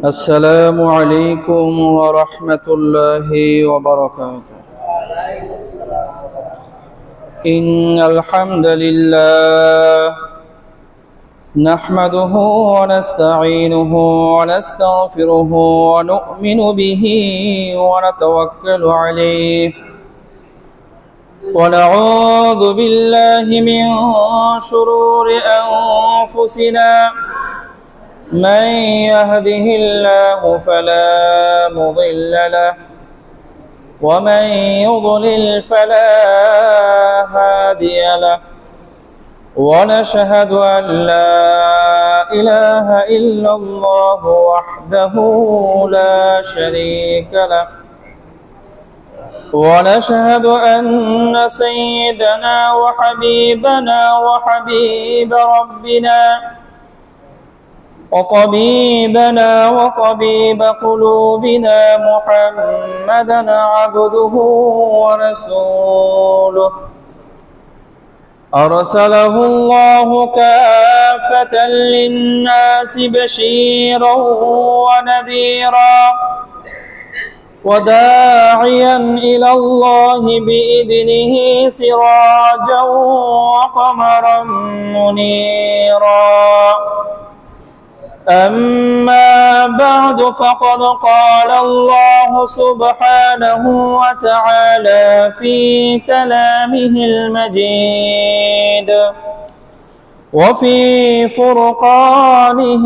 السلام عليكم ورحمة الله وبركاته. إن الحمد لله نحمده ونستعينه ونستغفره ونؤمن به ونتوكل عليه ونعوذ بالله من شرور أنفسنا من يهده الله فلا مضل له ومن يضلل فلا هادي له ونشهد أن لا إله إلا الله وحده لا شريك له ونشهد أن سيدنا وحبيبنا وحبيب ربنا وطبيبنا وطبيب قلوبنا محمدا عبده ورسوله أرسله الله كافة للناس بشيرا ونذيرا وداعيا إلى الله بإذنه سراجا وقمرا منيرا أما بعد فقد قال الله سبحانه وتعالى في كلامه المجيد وفي فرقانه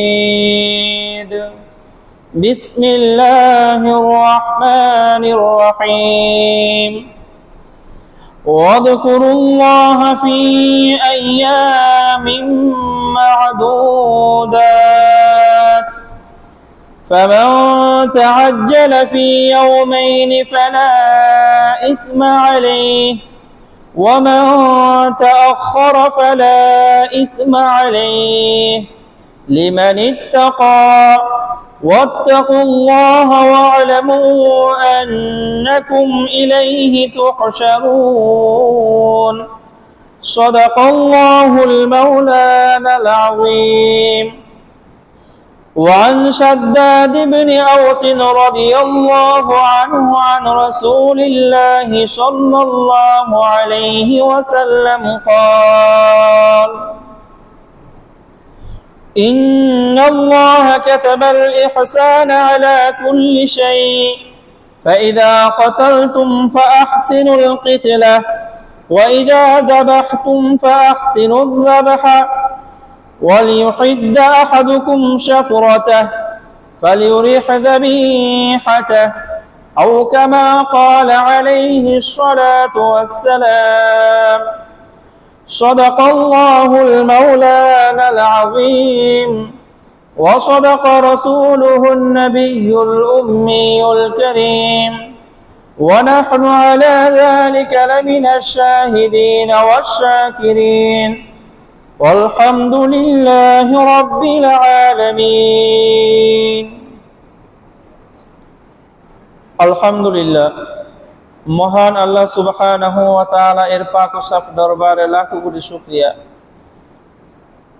الحميد بسم الله الرحمن الرحيم واذكروا الله في أيام معدودات فمن تعجل في يومين فلا إثم عليه ومن تأخر فلا إثم عليه لمن اتقى واتقوا الله واعلموا أنكم إليه تحشرون صدق الله المولانا العظيم. وعن شداد بن أوس رضي الله عنه عن رسول الله صلى الله عليه وسلم قال: إن الله كتب الإحسان على كل شيء فإذا قتلتم فأحسنوا القتلة وإذا ذبحتم فأحسنوا الذبح وليحد أحدكم شفرته فليرح ذبيحته أو كما قال عليه الصلاة والسلام. صدق الله المولانا العظيم وصدق رسوله النبي الأمي الكريم ونحن على ذلك لمن الشاهدين والشاكرين والحمد لله رب العالمين. الحمد لله মহান আল্লাহ সুবহানাহু ওয়া তাআলা এর পাক ও সাফ দরবারে লাখো কোটি শুকরিয়া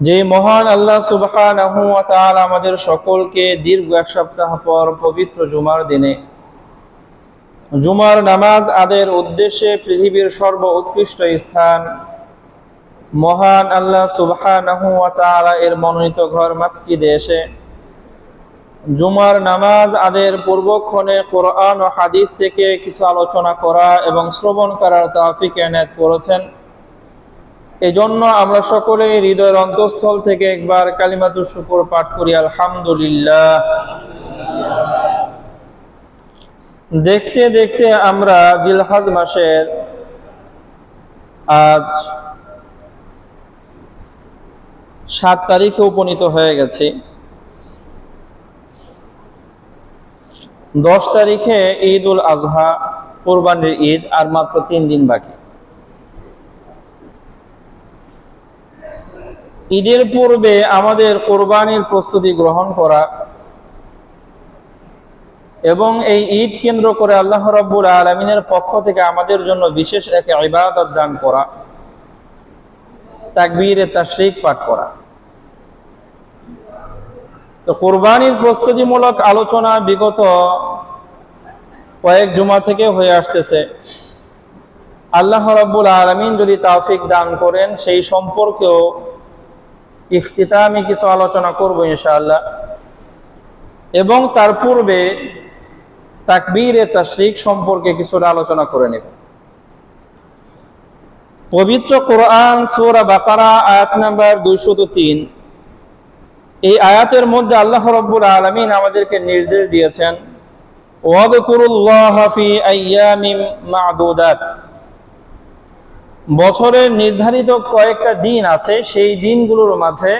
যে মহান আল্লাহ সুবহানাহু ওয়া তাআলা আমাদের সকলকে দীর্ঘ এক সপ্তাহ পর পবিত্র জুমার দিনে জুমার নামাজ আদায়ের উদ্দেশ্যে পৃথিবীর সর্বোৎকৃষ্ট স্থান মহান আল্লাহ সুবহানাহু ওয়া তাআলা এর মনোনীত ঘর মসজিদে এসে জুমার নামাজ আদায়ের পূর্বক্ষণে কোরআন ও হাদিস থেকে কিছু আলোচনা করা এবং শ্রবণ করার তৌফিক এনায়েত করেছেন। এজন্য আমরা সকলে হৃদয়ের অন্তঃস্থল থেকে একবার কালিমাতুশ শুকর পাঠ করি, আলহামদুলিল্লাহ। দেখতে দেখতে আমরা জিলহজ মাসের আজ 7 তারিখে উপনীত হয়ে গেছি। 10 তারিখে ঈদ উল আজহা, কুরবানির ঈদ, আর মাত্র 3 দিন বাকি। ঈদের পূর্বে আমাদের কুরবানির প্রস্তুতি গ্রহণ করা এবং এই ঈদ কেন্দ্র করে আল্লাহ রাব্বুল আলামিনের পক্ষ থেকে আমাদের জন্য বিশেষ এক ইবাদত দান করা, তাকবীরে তাশরিক পাঠ করা। তো কুরবানির প্রস্তুতিমূলক আলোচনা বিগত কয়েক জুমা থেকে হয়ে আসতেছে। আল্লাহ রাব্বুল আলামিন যদি তৌফিক দান করেন সেই সম্পর্কেও ইফতিতামি কিছু আলোচনা করব ইনশাআল্লাহ, এবং তার পূর্বে তাকবীরে তাশরিক সম্পর্কে কিছু আলোচনা করে নেব। পবিত্র কোরআন সূরা বাকারা আয়াত নাম্বার 203, এই আয়াতের মধ্যে আল্লাহ রাব্বুল আলামিন আমাদেরকে নির্দেশ দিয়েছেন ওয়াযকুরুল্লাহা ফি আইয়ামিম মা'দুদাত। বছরের নির্ধারিত কয়েকটা দিন আছে, সেই দিনগুলোর মাঝে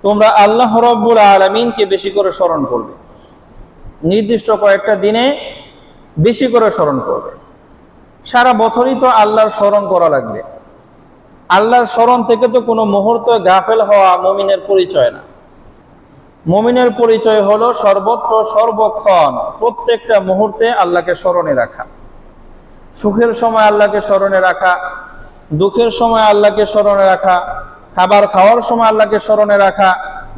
তোমরা আল্লাহ রাব্বুল আলামিনকে বেশি করে স্মরণ করবে। নির্দিষ্ট কয়েকটা দিনে বেশি করে স্মরণ করবে। সারা বছরই তো আল্লাহর স্মরণ করা লাগবে। আল্লাহর স্মরণ থেকে তো কোনো মুহূর্ত গাফেল হওয়া মুমিনের পরিচয় না। মুমিনের পরিচয় হলো সর্বত্র সর্বক্ষণ প্রত্যেকটা মুহূর্তে আল্লাহকে স্মরণে রাখা। সুখের সময় আল্লাহকে স্মরণে রাখা, দুঃখের সময় আল্লাহকে স্মরণে রাখা, খাবার খাওয়ার সময় আল্লাহকে স্মরণে রাখা,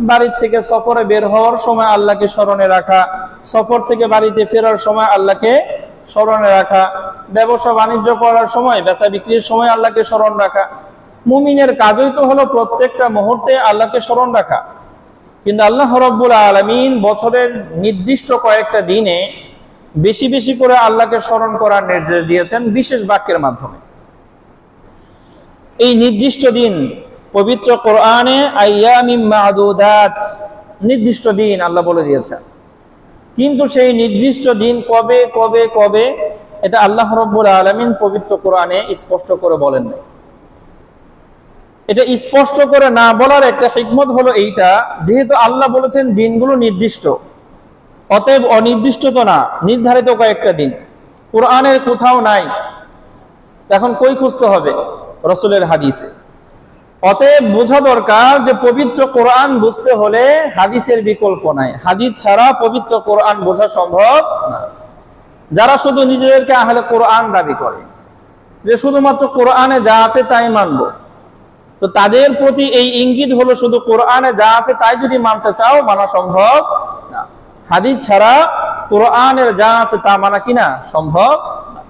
বাড়ির থেকে সফরে বের হওয়ার সময় আল্লাহকে স্মরণে রাখা, সফর থেকে বাড়িতে ফেরার সময় আল্লাহকে স্মরণে রাখা, ব্যবসা বাণিজ্য করার সময়, বেচা বিক্রির সময় আল্লাহকে স্মরণ রাখা। মুমিনের কাজই তো হলো প্রত্যেকটা মুহূর্তে আল্লাহকে স্মরণ রাখা। কিন্তু আল্লাহ রাব্বুল আলামিন বছরের নির্দিষ্ট কয়েকটা দিনে বেশি বেশি করে আল্লাহকে স্মরণ করার নির্দেশ দিয়েছেন বিশেষ বাক্যের মাধ্যমে। এই নির্দিষ্ট দিন পবিত্র কোরআনে আইয়ামিম মা'দুদাত, নির্দিষ্ট দিন আল্লাহ বলে দিয়েছেন। কিন্তু সেই নির্দিষ্ট দিন কবে কবে কবে এটা আল্লাহ রাব্বুল আলামিন পবিত্র কোরআনে স্পষ্ট করে বলেন নাই। এটা স্পষ্ট করে না বলার একটা হিকমত হলো এইটা, যেহেতু আল্লাহ বলেছেন দিনগুলো নির্দিষ্ট, অতএব অনির্দিষ্ট তো না, নির্ধারিত কয়েকটা দিন কোরআনের কোথাও নাই। এখন কই খুঁজতে হবে? রাসূলের হাদিসে। অতএব বোঝা দরকার যে পবিত্র কোরআন বুঝতে হলে হাদিসের বিকল্প নাই। হাদিস ছাড়া পবিত্র কোরআন বোঝা সম্ভব না। যারা শুধু নিজেদেরকে আহলে কোরআন দাবি করে, যে শুধুমাত্র কোরআনে যা আছে তাই মানব, তো তাদের প্রতি এই ইঙ্গিত হলো শুধু কোরআনে যা আছে তাই যদি মানতে চাও মানা সম্ভব না। হাদিস ছাড়া কোরআনের যা আছে তা মানা কিনা সম্ভব না।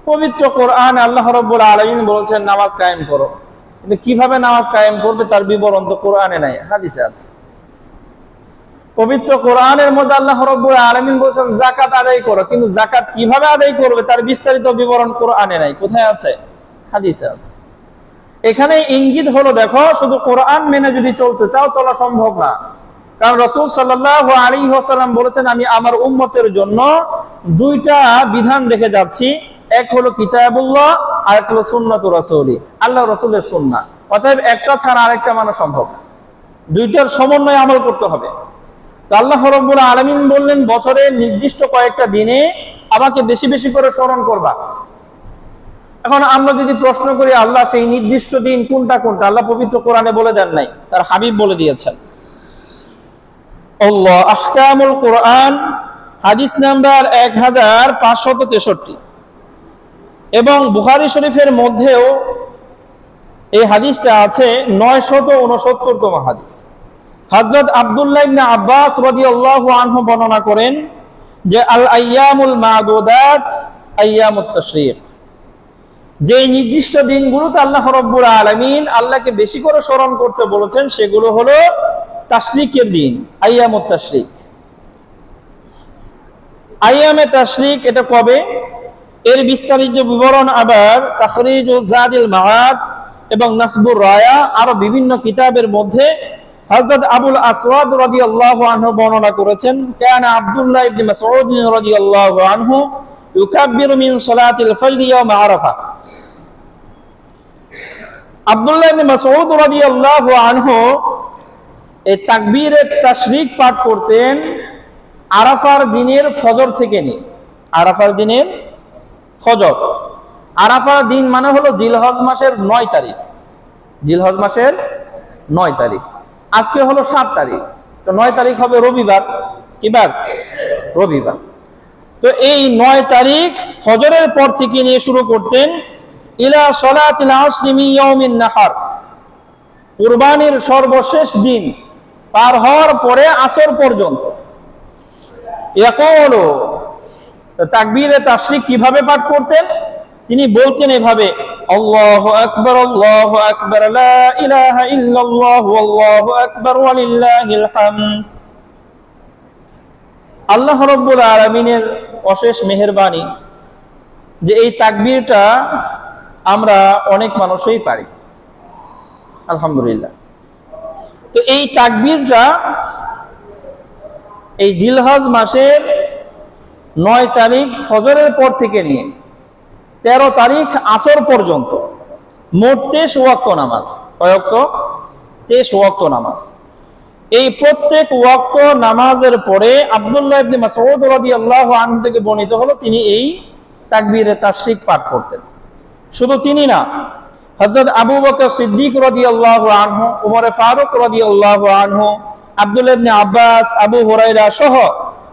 পবিত্র কোরআনে আল্লাহ রাব্বুল আলামিন বলেছেন নামাজ কায়েম করো, কিন্তু কিভাবে নামাজ কায়েম করবে তার বিবরণ তো কোরআনে নাই, হাদিসে আছে। পবিত্র কোরআনের মধ্যে আল্লাহ রাব্বুল আলামিন বলেছেন যাকাত আদায় করো, কিন্তু যাকাত কিভাবে আদায় করবে তার বিস্তারিত বিবরণ কোরআনে নাই। কোথায় আছে? হাদিসে আছে। এখানে ইঙ্গিত হলো দেখো শুধু কোরআন মেনে যদি চলতে চাও চলা সম্ভব না। কারণ রাসূল সাল্লাল্লাহু আলাইহি ওয়াসাল্লাম বলেছেন আমি আমার উম্মতের জন্য দুইটা বিধান রেখে যাচ্ছি, এক হলো কিতাবুল্লাহ আর এক হলো সুন্নাতুর রাসূলি, আল্লাহ রাসূলের সুন্নাহ। অতএব একটা ছাড়া আরেকটা মানা সম্ভব না, দুইটার সমন্বয়ে আমল করতে হবে। তো আল্লাহ রাব্বুল আলামিন বললেন বছরের নির্দিষ্ট কয়েকটা দিনে আমাকে বেশি বেশি করে স্মরণ করবা। এখন আমরা যদি প্রশ্ন করি আল্লাহ সেই নির্দিষ্ট দিন কোনটা কোনটা, আল্লাহ পবিত্র কোরআনে বলে দেন নাই, তার হাবিব বলে দিয়েছেন। আল্লাহ আহকামুল কোরআন হাদিস নাম্বার 1563, এবং বুখারী শরীফের মধ্যেও এই হাদিসটা আছে 969তম হাদিস। হযরত আব্দুল্লাহ ইবনে আব্বাস রাদিয়াল্লাহু আনহু বর্ণনা করেন যে আল আইয়ামুল মা'দুদাত আইয়ামুত তাশরীক, যে নির্দিষ্ট দিনগুলোতে আল্লাহ রাব্বুল আলামিন আল্লাহকে বেশি করে স্মরণ করতে বলেছেন সেগুলো হলো তাশরীকের দিন, আইয়ামুত তাশরীক। আইয়ামে তাশরীক এটা কবে, এর বিস্তারিত বিবরণ আবার তাখরিজুজ জাদিল মাআদ এবং নাসবুর রায়া আরো বিভিন্ন কিতাবের মধ্যে হযরত আবুল আসওয়াদ রাদিয়াল্লাহু আনহু বর্ণনা করেছেন কানা আব্দুল্লাহ ইবনে মাসউদ রাদিয়াল্লাহু আনহু ইউকাব্বিরু মিন সালাতিল ফজর ইয়াওম আরাফা। আব্দুল্লাহ ইবনে মাসউদ রাদিয়াল্লাহু আনহু এই তাকবীরে তাশরীক পাঠ করতেন আরাফার দিনের ফজর থেকে নিয়ে। আরাফার দিনের ফজর, আরাফার দিন মানে হলো জিলহজ মাসের 9 তারিখ, জিলহজ মাসের 9 তারিখ, আজকে হলো 7 তারিখ, তো 9 তারিখ হবে রবিবার। কি বার? রবিবার। তো এই 9 তারিখ ফজরের পর থেকে নিয়ে শুরু করতেন ইলা সালাতিল আসরি মিন ইয়াউমিন নাহার, কুরবানির সর্বশেষ দিন পার হওয়ার পরে আসর পর্যন্ত ইয়াকুলু, তাকবীরে তাশরিক কিভাবে পাঠ করতেন? তিনি বলতেন এভাবে, আল্লাহু আকবার, আল্লাহু আকবার, লা ইলাহা ইল্লাল্লাহু, আল্লাহু আকবার, ওয়া লিল্লাহিল হামদ। আল্লাহ রাব্বুল আলামিনের অশেষ মেহেরবানি যে এই তাকবীরটা আমরা অনেক মানুষই পারি, আলহামদুলিল্লাহ। তো এই তাকবীরটা এই জিলহজ মাসের 9 তারিখ ফজরের পর থেকে নিয়ে 13 তারিখ আসর পর্যন্ত মোট 23 ওয়াক্ত নামাজ। কয় ওয়াক্ত? 23 ওয়াক্ত নামাজ। এই প্রত্যেক ওয়াক্ত নামাজের পরে আব্দুল্লাহ ইবনে মাসউদ রাদিয়াল্লাহু আনহু থেকে বর্ণিত হলো তিনি এই তাকবীরে তাশরিক পাঠ করতেন। শুধু তিনি না, হযরত আবু বকর সিদ্দিক রাদিয়াল্লাহু আনহু, উমর ফারুক রাদিয়াল্লাহু আনহু, আব্দুল্লাহ ইবনে আব্বাস, আবু হুরায়রা সহ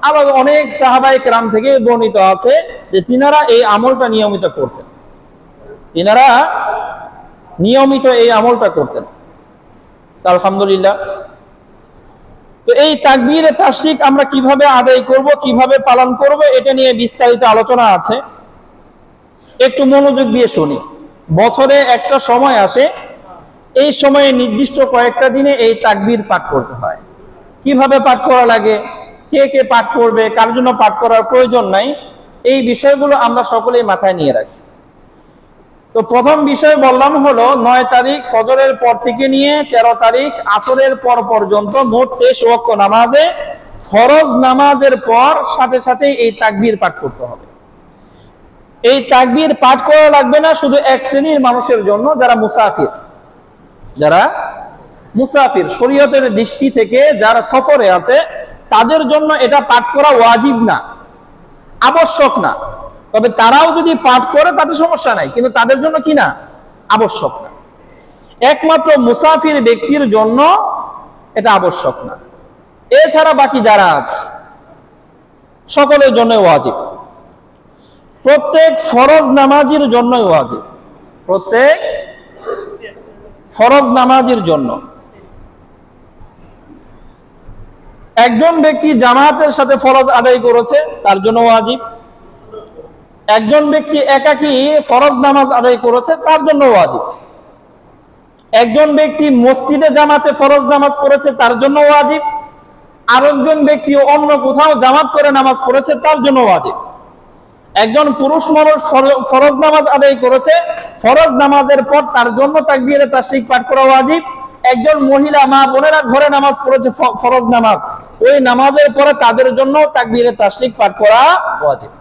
আবার অনেক সাহাবায়ে কেরাম থেকে বর্ণিত আছে যে তিনারা এই আমলটা নিয়মিত করতেন। তিনারা নিয়মিত এই আমলটা করতেন। আলহামদুলিল্লাহ। তো এই তাকবীরে তাশরিক আমরা কিভাবে আদায় করব, কিভাবে পালন করব, এটা নিয়ে বিস্তারিত আলোচনা আছে। একটু মনোযোগ দিয়ে শুনি। বছরে একটা সময় আসে, এই সময়ে নির্দিষ্ট কয়েকটা দিনে এই তাকবীর পাঠ করতে হয়। কিভাবে পাঠ করা লাগে, কে কে পাঠ করবে, কার জন্য পাঠ করার প্রয়োজন নাই, এই বিষয়গুলো আমরা সকলেই মাথায় নিয়ে রাখি। তো প্রথম বিষয় বললাম হলো 9 তারিখ ফজরের পর থেকে নিয়ে 13 তারিখ আসরের পর পর্যন্ত মোট 23 ওয়াক্ত নামাজে ফরজ নামাজের পর সাথে সাথে এই তাকবীর পাঠ করতে হবে। এই তাকবীর পাঠ করা লাগবে না শুধু এক শ্রেণীর মানুষের জন্য, যারা মুসাফির, যারা মুসাফির শরীয়তের দৃষ্টি থেকে যারা সফরে আছে তাদের জন্য এটা পাঠ করা ওয়াজিব না, আবশ্যক না। তবে তারাও যদি পাঠ করে তাতে সমস্যা নাই, কিন্তু তাদের জন্য কি না, আবশ্যক না। একমাত্র মুসাফির ব্যক্তির জন্য এটা আবশ্যক না। এছাড়া বাকি যারা আছে সকলের জন্য ওয়াজিব। প্রত্যেক ফরজ নামাজির জন্য ওয়াজিব, প্রত্যেক ফরজ নামাজির জন্য। একজন ব্যক্তি জামাতের সাথে ফরজ আদায় করেছে তার জন্য ওয়াজিব। একজন ব্যক্তি একাকী ফরজ নামাজ আদায় করেছে তার জন্য ওয়াজিব। একজন ব্যক্তি মসজিদে জামাতে ফরজ নামাজ পড়েছে তার জন্য ওয়াজিব। আরেকজন ব্যক্তি অন্য কোথাও জামাত করে নামাজ পড়েছে তার জন্য ওয়াজিব। একজন পুরুষ মানুষ ফরজ নামাজ আদায় করেছে, ফরজ নামাজের পর তার জন্য তাকবীরে তাশরিক পাঠ করা ওয়াজিব। একজন মহিলা মা বোনেরা ঘরে নামাজ পড়েছে ফরজ নামাজ, ওই নামাজের পরে তাদের জন্য তাকবীরে তাশরিক পাঠ করা ওয়াজিব।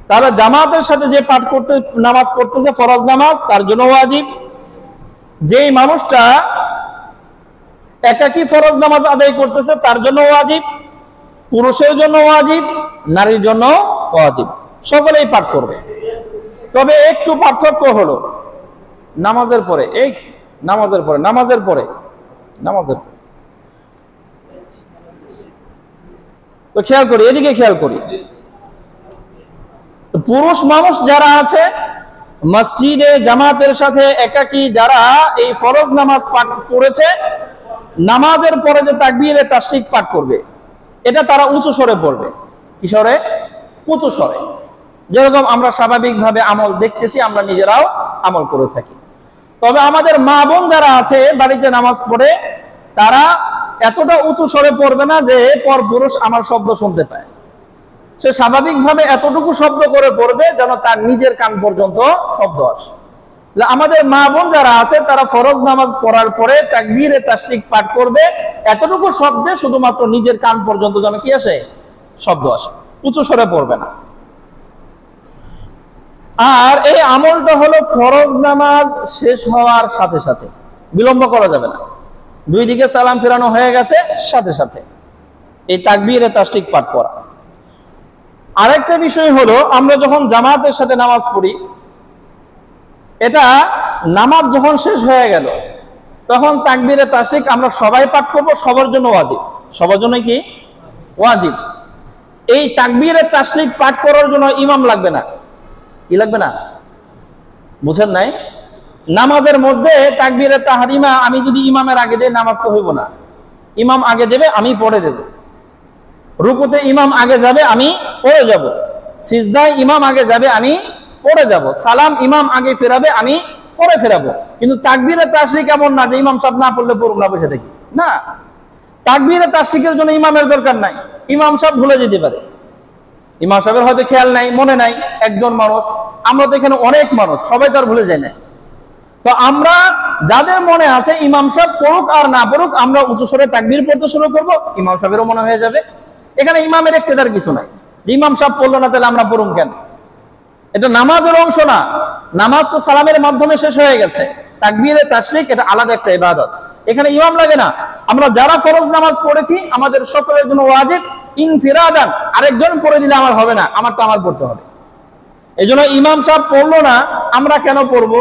তারা জামাতের সাথে যে পাঠ করতে নামাজ পড়তেছে ফরজ নামাজ তার জন্য ওয়াজিব। যেই মানুষটা একাকী ফরজ নামাজ আদায় করতেছে তার জন্য ওয়াজিব, পুরুষের জন্য ওয়াজিব, নারীর জন্য ওয়াজিব, সকলেই পাঠ করবে। তবে একটু পার্থক্য হলো নামাজের পরে, এই নামাজের পরে নামাজের পরে নামাজের পরে তো খেয়াল করি, এদিকে খেয়াল করি। পুরুষ মানুষ যারা আছে মসজিদে জামাতের সাথে একাকী যারা এই ফরজ নামাজ পাঠ করেছে, নামাজের পরে যে তাকবীরে তাশরিক পাঠ করবে এটা তারা উঁচু স্বরে পড়বে। কি স্বরে? উঁচু স্বরে। যেরকম আমরা স্বাভাবিকভাবে আমল দেখতেছি, আমরা নিজেরাও আমল করে থাকি। তবে আমাদের মা বোন যারা আছে বাড়িতে নামাজ পড়ে তারা এতটা উঁচু স্বরে পড়বে না যে পর পুরুষ আমার শব্দ শুনতে পায়। সে স্বাভাবিকভাবে এতটুকু শব্দ করে পড়বে যেন তার নিজের কান পর্যন্ত শব্দ আসে। আমাদের মা বোন যারা আছে তারা ফরজ নামাজ পড়ার পরে তাকবীরে তাশরিক পাঠ করবে এতটুকু শব্দে শুধুমাত্র নিজের কান পর্যন্ত যেন কি আসে, শব্দ আসে, উঁচু স্বরে পড়বে না। আর এই আমলটা হলো ফরজ নামাজ শেষ হওয়ার সাথে সাথে, বিলম্ব করা যাবে না। দুই দিকে সালাম ফেরানো হয়ে গেছে সাথে সাথে এই তাকবীরে তাশরিক পাঠ করা। আরেকটা বিষয় হলো আমরা যখন জামাতের সাথে নামাজ পড়ি, এটা নামাজ যখন শেষ হয়ে গেল তখন তাকবীরে তাশরিক আমরা সবাই পাঠ করবো, সবার জন্য ওয়াজিব। সবার জন্য কি ওয়াজিব? এই তাকবীরে তাশরিক পাঠ করার জন্য ইমাম লাগবে না। কি লাগবে না? বুঝেন নাই? নামাজের মধ্যে তাকবীরে তাহরিমা আমি যদি ইমামের আগে দিয়ে নামাজ তো হইব না, ইমাম আগে দেবে, আমি পরে দেব। রুকুতে ইমাম আগে যাবে, আমি পরে যাব। সিজদায় ইমাম আগে যাবে, আমি পরে যাব। সালাম ইমাম আগে ফেরাবে, আমি পরে ফেরাবো। কিন্তু তাকবীরে তাশরিক এমন না যে ইমাম সাহেব না পড়লে পড়ুক, না বসে থাকি, না। তাকবীরে তাশরিকের জন্য ইমামের দরকার নাই। ইমাম সাহেব ভুলে যেতে পারে, ইমাম সাহেবের হয়তো খেয়াল নাই, মনে নাই, একজন মানুষ। আমরা তো এখানে অনেক মানুষ, সবাই তো আর ভুলে যায় না। তো আমরা যাদের মনে আছে ইমাম সাহেব পড়ুক আর না পড়ুক, আমরা উঁচু স্বরে তাকবীর পড়তে শুরু করব, ইমাম সাহেবেরও মনে হয়ে যাবে। এখানে ইমামের ইক্তেদার কিছু নাই যে ইমাম সাহেব পড়লো না তাহলে আমরা পড়ুম কেন। এটা নামাজের অংশ না। নামাজ তো সালামের মাধ্যমে শেষ হয়ে গেছে। তাকবীরে তাশরিক এটা আলাদা একটা ইবাদত, এখানে ইমাম লাগে না। আমরা যারা ফরজ নামাজ পড়েছি আমাদের সকলের জন্য ওয়াজিব ইনফিরাদান, আরেকজন পড়ে দিলে আমার হবে না, আমারটা আমার পড়তে হবে। এজন্য ইমাম সাহেব পড়লো না আমরা কেন পড়বো,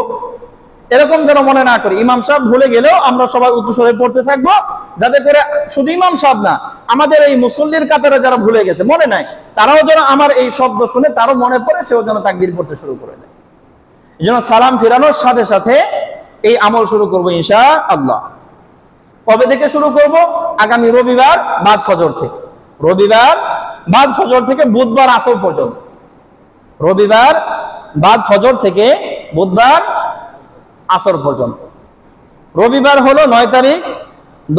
এরকম যেন মনে না করি। ইমাম সাহেব ভুলে গেলেও আমরা সবাই উঁচু স্বরে পড়তে থাকবো, যাতে করে শুধু ইমাম সাহেব না, আমাদের এই মুসল্লির কাতারে যারা ভুলে গেছে, মনে নাই, তারাও যেন আমার এই শব্দ শুনে তারও মনে পড়ে, সেও যেন তাকবীর পড়তে শুরু করে দেয়। এই জন্য সালাম ফেরানোর সাথে সাথে এই আমল শুরু করবো ইনশাআল্লাহ। কবে থেকে শুরু করব? আগামী রবিবার বাদ ফজর থেকে। রবিবার বাদ ফজর থেকে বুধবার আসর পর্যন্ত। রবিবার বাদ ফজর থেকে বুধবার আসর পর্যন্ত। রবিবার হলো 9 তারিখ,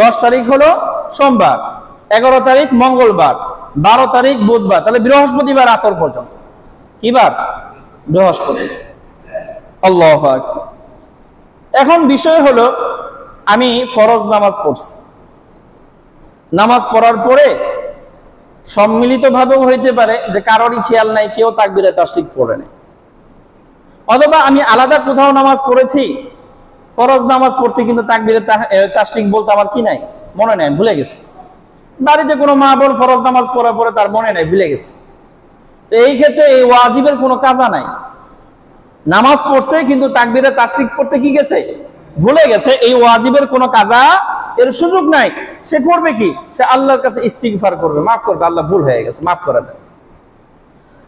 10 তারিখ হলো সোমবার, 11 তারিখ মঙ্গলবার, 12 তারিখ বুধবার, তাহলে বৃহস্পতিবার আসর পর্যন্ত। কি বার? বৃহস্পতি। আল্লাহু আকবার। এখন বিষয় হলো আমি ফরজ নামাজ পড়ছি, নামাজ পড়ার পরে সম্মিলিত ভাবেও হইতে পারে যে কারোরই খেয়াল নাই, কেউ তাকবীরে তাশরিক পড়ে নাই। অথবা আমি আলাদা কোথাও নামাজ পড়েছি, ফরজ নামাজ পড়ছি, কিন্তু তাকবীরে তাশরিক বলতে আমার কি নাই, মনে নাই, ভুলে গেছি। বাড়িতে কোনো মা বোন ফরজ নামাজ পড়ার পরে তার মনে নাই, ভুলে গেছে। তো এই ক্ষেত্রে এই ওয়াজিবের কোনো কাজা নাই। নামাজ পড়ছে কিন্তু তাকবীরে তাশরিক পড়তে কি গেছে, ভুলে গেছে। এই ওয়াজিবের কোনো কাজা এর সুযোগ নাই। সে করবে কি? সে আল্লাহর কাছে ইস্তিগফার করবে, মাফ করবে, আল্লাহ ভুল হয়ে গেছে, মাফ করে দেন।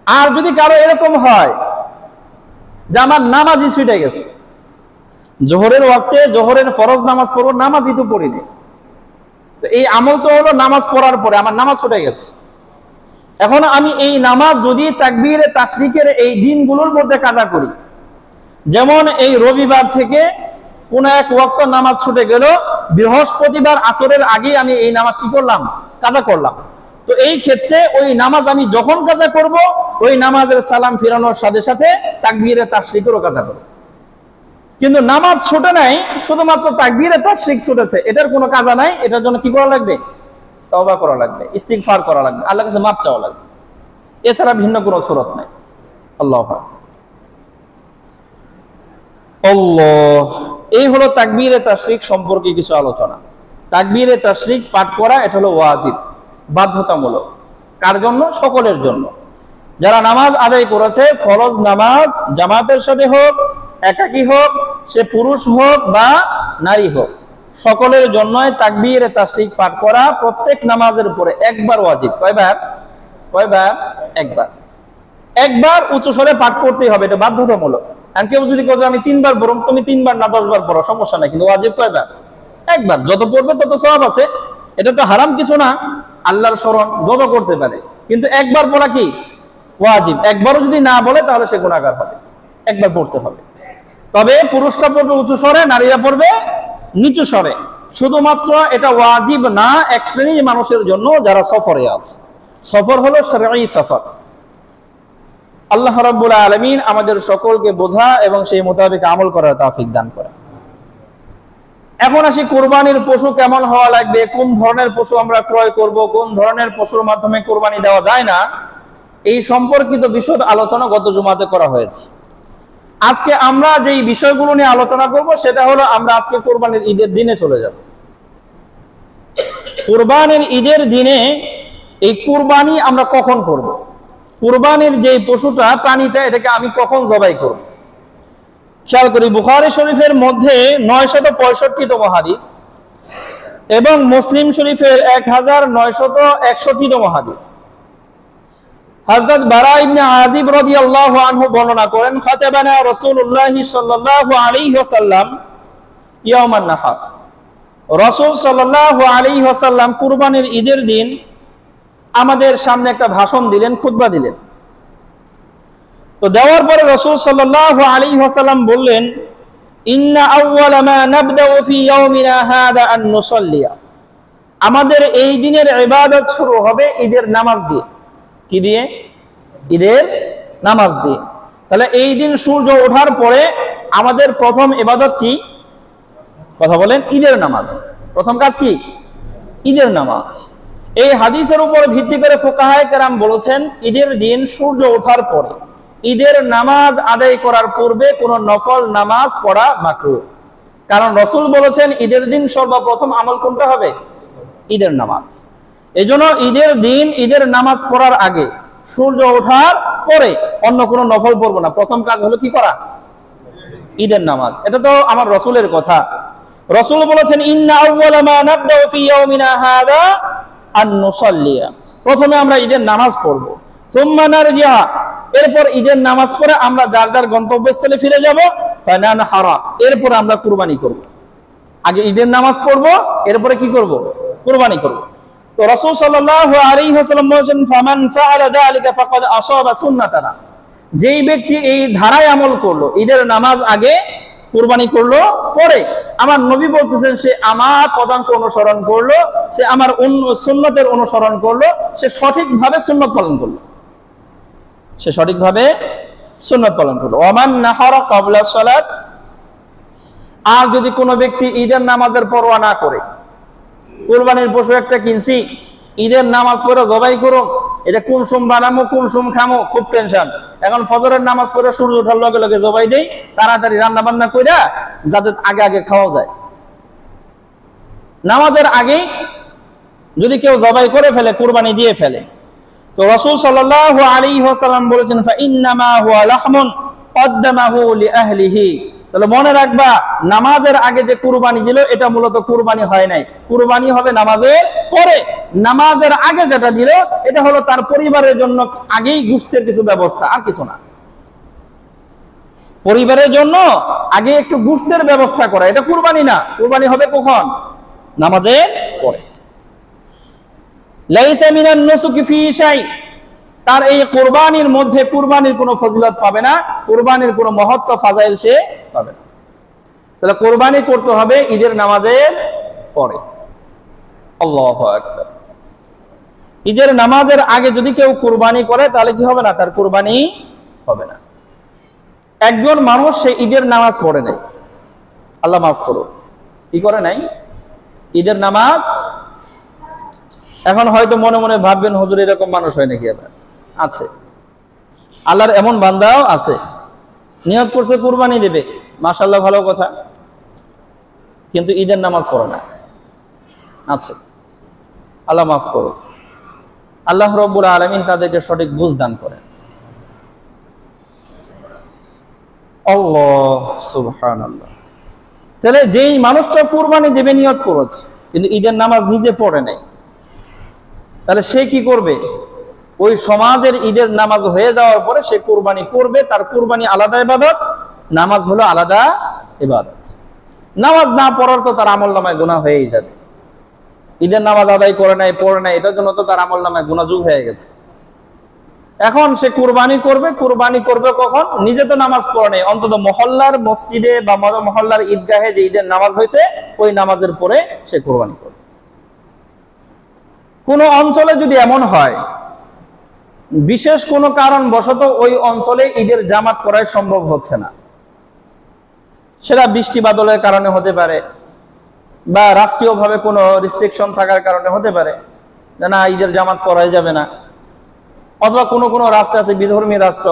আর যদি কারো এরকম হয় যে আমার নামাজই ছুটে গেছে, জোহরের ওয়াক্তে জোহরের ফরজ নামাজ পড়বো, নামাজই তো পড়িনি, তো এই আমল তো হলো নামাজ পড়ার পরে আমার নামাজ ছুটে গেছে। এখন আমি এই নামাজ যদি তাকবীরে তাশরিকের এই দিনগুলোর মধ্যে কাজা করি, যেমন এই রবিবার থেকে কোন এক ওয়াক্ত নামাজ ছুটে গেল, বৃহস্পতিবার আসরের আগে আমি এই নামাজ কি করলাম, কাজা করলাম। তো এই ক্ষেত্রে ওই নামাজ আমি যখন কাজা করব, ওই নামাজের সালাম ফিরানোর সাথে সাথে তাকবীরে তাশরিকেরও কাজা করব। কিন্তু নামাজ ছুটে নাই, শুধুমাত্র তাকবীরে তাশরিক ছুটেছে, এটার কোনো কাজা নাই। এটার জন্য কি করা লাগবে? তওবা করা লাগবে, ইস্তিগফার করা লাগবে, আল্লাহর কাছে মাফ চাওয়া লাগবে। এছাড়া ভিন্ন কোনো সুরত নাই। আল্লাহু আকবার। আল্লাহ। এই হলো তাকবীরে তাশরিক সম্পর্কে কিছু আলোচনা। তাকবীরে তাশরিক পাঠ করা এটা হলো ওয়াজিব, বাধ্যতামূলক। কার জন্য? সকলের জন্য। যারা নামাজ আদায় করেছে, ফরজ নামাজ জামাতের সাথে হোক, একাকী হোক, সে পুরুষ হোক বা নারী হোক, সকলের জন্যই তাকবীরে তাশরিক পাঠ করা প্রত্যেক নামাজের উপরে একবার ওয়াজিব। কয়বার? একবার। একবার উচ্চ স্বরে পাঠ করতেই হবে, এটা বাধ্যতামূলক। আর কেউ যদি বলে আমি 3 বার পড়ব, তুমি 3 বার না 10 বার পড়ো, সমস্যা নাই, কিন্তু ওয়াজিব কয়বার? একবার। যত পড়বে তত সওয়াব আছে, এটা তো হারাম কিছু না, আল্লাহর স্মরণ যত করতে পারে। কিন্তু একবার পড়া কি ওয়াজিব। একবারও যদি না বলে তাহলে সে গুনাহগার হবে। একবার পড়তে হবে। তবে পুরুষরা পড়বে উঁচু স্বরে, নারীরা পড়বে নিচু স্বরে। শুধুমাত্র এটা ওয়াজিব না এক শ্রেণীর মানুষের জন্য যারা সফরে আছে। সফর হলো শরঈ সফর। আল্লাহ রাব্বুল আলামিন আমাদের সকলকে বোঝা এবং সেই মোতাবেক আমল করার তৌফিক দান করেন। এখন আসি কুরবানির পশু কেমন হওয়া লাগবে, কোন ধরনের পশু আমরা ক্রয় করব, কোন ধরনের পশুর মাধ্যমে কুরবানি দেওয়া যায় না, এই সম্পর্কিত বিশদ আলোচনা গত জুমাতে করা হয়েছে। আজকে আমরা যেই বিষয়গুলো নিয়ে আলোচনা করব সেটা হলো আমরা আজকে কুরবানির ঈদের দিনে চলে যাব। কুরবানির ঈদের দিনে এই কুরবানি আমরা কখন করব, কুরবানির যে পশুটা, প্রাণীটা, এটাকে আমি কখন জবাই করব। খেয়াল করি, বুখারী শরীফের মধ্যে 965তম হাদিস এবং মুসলিম শরীফের 1961তম হাদিস। হযরত বারা ইবনে আযিব রাদিয়াল্লাহু আনহু বর্ণনা করেন, খাতাবানা রাসূলুল্লাহ সাল্লাল্লাহু আলাইহি ওয়াসাল্লাম ইয়াউমান নাহার। রাসূল সাল্লাল্লাহু আলাইহি ওয়াসাল্লাম কুরবানির ঈদের দিন আমাদের সামনে একটা ভাষণ দিলেন, খুতবা দিলেন। তো দেওয়ার পরে রাসূল সাল্লাল্লাহু আলাইহি ওয়াসাল্লাম বললেন, ইন্না আউওয়ালা মা নাবদাউ ফি ইয়াউমিনা হাদা আন নুসাল্লিয়া, আমাদের এই দিনের ইবাদত শুরু হবে ঈদের নামাজ দিয়ে। কি দিয়ে? ঈদের নামাজ দিয়ে। তাহলে এই দিন সূর্য ওঠার পরে আমাদের প্রথম ইবাদত কি? কথা বলেন, ঈদের নামাজ। প্রথম কাজ কি? ঈদের নামাজ। এই হাদিসের উপর ভিত্তি করে ফুকাহায়ে কেরাম বলেছেন, ঈদের দিন সূর্য ওঠার পরে ঈদের নামাজ আদায় করার পূর্বে কোনো নফল নামাজ পড়া মাকরুহ। কারণ রাসূল বলেছেন ঈদের দিন সর্বপ্রথম আমল কোনটা হবে? ঈদের নামাজ। এজন্য ঈদের দিন ঈদের নামাজ পড়ার আগে, সূর্য ওঠার পরে অন্য কোনো নফল পড়বো না। প্রথম কাজ হলো কি করা? ঈদের নামাজ। এটা তো আমার রাসূলের কথা। রাসূল বলেছেন, ইন্না আউওয়ালা মা নাবদাউ ফি ইয়াউমিনা হাদা আন নুসাল্লিয়া, প্রথমে আমরা ঈদের নামাজ পড়ব। সুম্মা নারজিআ, এরপর ঈদের নামাজ পড়ে আমরা যার যার গন্তব্যস্থলে ফিরে যাব। ফানানহারা, এরপর আমরা কুরবানি করব। আগে ঈদের নামাজ পড়ব, এরপরে কি করব? কুরবানি করব। তো রাসূল সাল্লাল্লাহু আলাইহি ওয়াসাল্লাম বলেছেন, ফামান ফাআলা যালিকা ফাকাদ আসাবা সুন্নাতানা, যেই ব্যক্তি এই ধারায় আমল করলো, ঈদের নামাজ আগে, কুরবানি করলো পরে, আমার নবী বলতেছেন সে আমার পদাঙ্ক অনুসরণ করলো, সে আমার সুন্নতের অনুসরণ করলো, সে সঠিকভাবে সুন্নত পালন করলো, সে সঠিকভাবে সুন্নত পালন করলো। ওমান নাহারা ক্বাবলা সালাত, আর যদি কোনো ব্যক্তি ঈদের নামাজের পরোয়া না করে, কুরবানির পশু একটা কিনছি, ঈদের নামাজ পড়ে জবাই করো, এটা কোন সোম বানামো, কোন সোম খামো, খুব টেনশন। এখন ফজরের নামাজ পড়ে সূর্য ওঠার লগে লগে জবাই দেই, তাড়াতাড়ি রান্না বান্না কইরা যাতে আগে আগে খাওয়া যায়। নামাজের আগে যদি কেউ জবাই করে ফেলে, কুরবানি দিয়ে ফেলে, তো রাসূল সাল্লাল্লাহু আলাইহি ওয়াসাল্লাম বলেছেন, ফা ইন্নামা হুয়া লাহমুন কদ্দামাহু লিআহলিহি, তাহলে মনে রাখবা, নামাজের আগে যে কুরবানি দিল এটা মূলত কুরবানি হয় নাই, কুরবানি হবে নামাজের পরে। নামাজের আগে যেটা দিল এটা হলো তার পরিবারের জন্য আগেই গোশতের কিছু ব্যবস্থা, আর কিছু না। পরিবারের জন্য আগে একটু গোশতের ব্যবস্থা করা, এটা কুরবানি না। কুরবানি হবে কখন? নামাজের পরে। লাইসা মিনান নুসুকি ফি শাই, তার এই কুরবানির মধ্যে কুরবানির কোনো ফজিলত পাবে না, কুরবানির কোনো মহত্ব ফাজাইল সে পাবে না। তাহলে কুরবানি করতে হবে ঈদের নামাজের পরে। আল্লাহু আকবার। ঈদের নামাজের আগে যদি কেউ কুরবানি করে তাহলে কি হবে না? তার কুরবানি হবে না। একজন মানুষ সে ঈদের নামাজ পড়ে নাই, আল্লাহ মাফ করো, কি করে নাই? ঈদের নামাজ। এখন হয়তো মনে মনে ভাববেন, হুজুর এরকম মানুষ হয় নাকি? আবার আছে, আল্লাহর এমন বান্দাও আছে, নিয়ত করছে কুরবানি দেবে, মাশাআল্লাহ, ভালো কথা, কিন্তু ঈদের নামাজ পড়ে না, আছে। আল্লাহ মাফ করো। আল্লাহ রাব্বুল আলামিন তাদেরকে সঠিক বুঝ দান করেন। আল্লাহ সুবহানাল্লাহ। তাহলে যেই মানুষটা কুরবানি দেবে নিয়ত করেছে কিন্তু ঈদের নামাজ নিজে পড়ে নাই, তাহলে সে কি করবে? ওই সমাজের ঈদের নামাজ হয়ে যাওয়ার পরে সে কুরবানি করবে, তার কুরবানি আলাদা ইবাদত, নামাজ হলো আলাদা ইবাদত। নামাজ না পড়ার তো তার আমলনামায় গুনাহ হয়েই যাবে। ঈদের নামাজ আদায় করে নাই, পড়ে নাই, এটার জন্য তো তার আমলনামায় গুনাহ যোগ হয়ে গেছে। এখন সে কুরবানি করবে, কুরবানি করবে কখন? নিজে তো নামাজ পড়ে নাই, অন্তত মহল্লার মসজিদে বা মহল্লার ঈদগাহে যে ঈদের নামাজ হয়েছে ওই নামাজের পরে সে কুরবানি করবে। কোন অঞ্চলে যদি এমন হয় বিশেষ কোনো কারণ বশত ওই অঞ্চলে ঈদের জামাত করাই সম্ভব হচ্ছে না, সেটা বৃষ্টি বাদলের কারণে হতে পারে বা রাষ্ট্রীয়ভাবে কোনো রিস্ট্রিকশন থাকার কারণে হতে পারে যে না ঈদের জামাত করাই যাবে না, অথবা কোনো কোনো রাষ্ট্র আছে বিধর্মী রাষ্ট্র,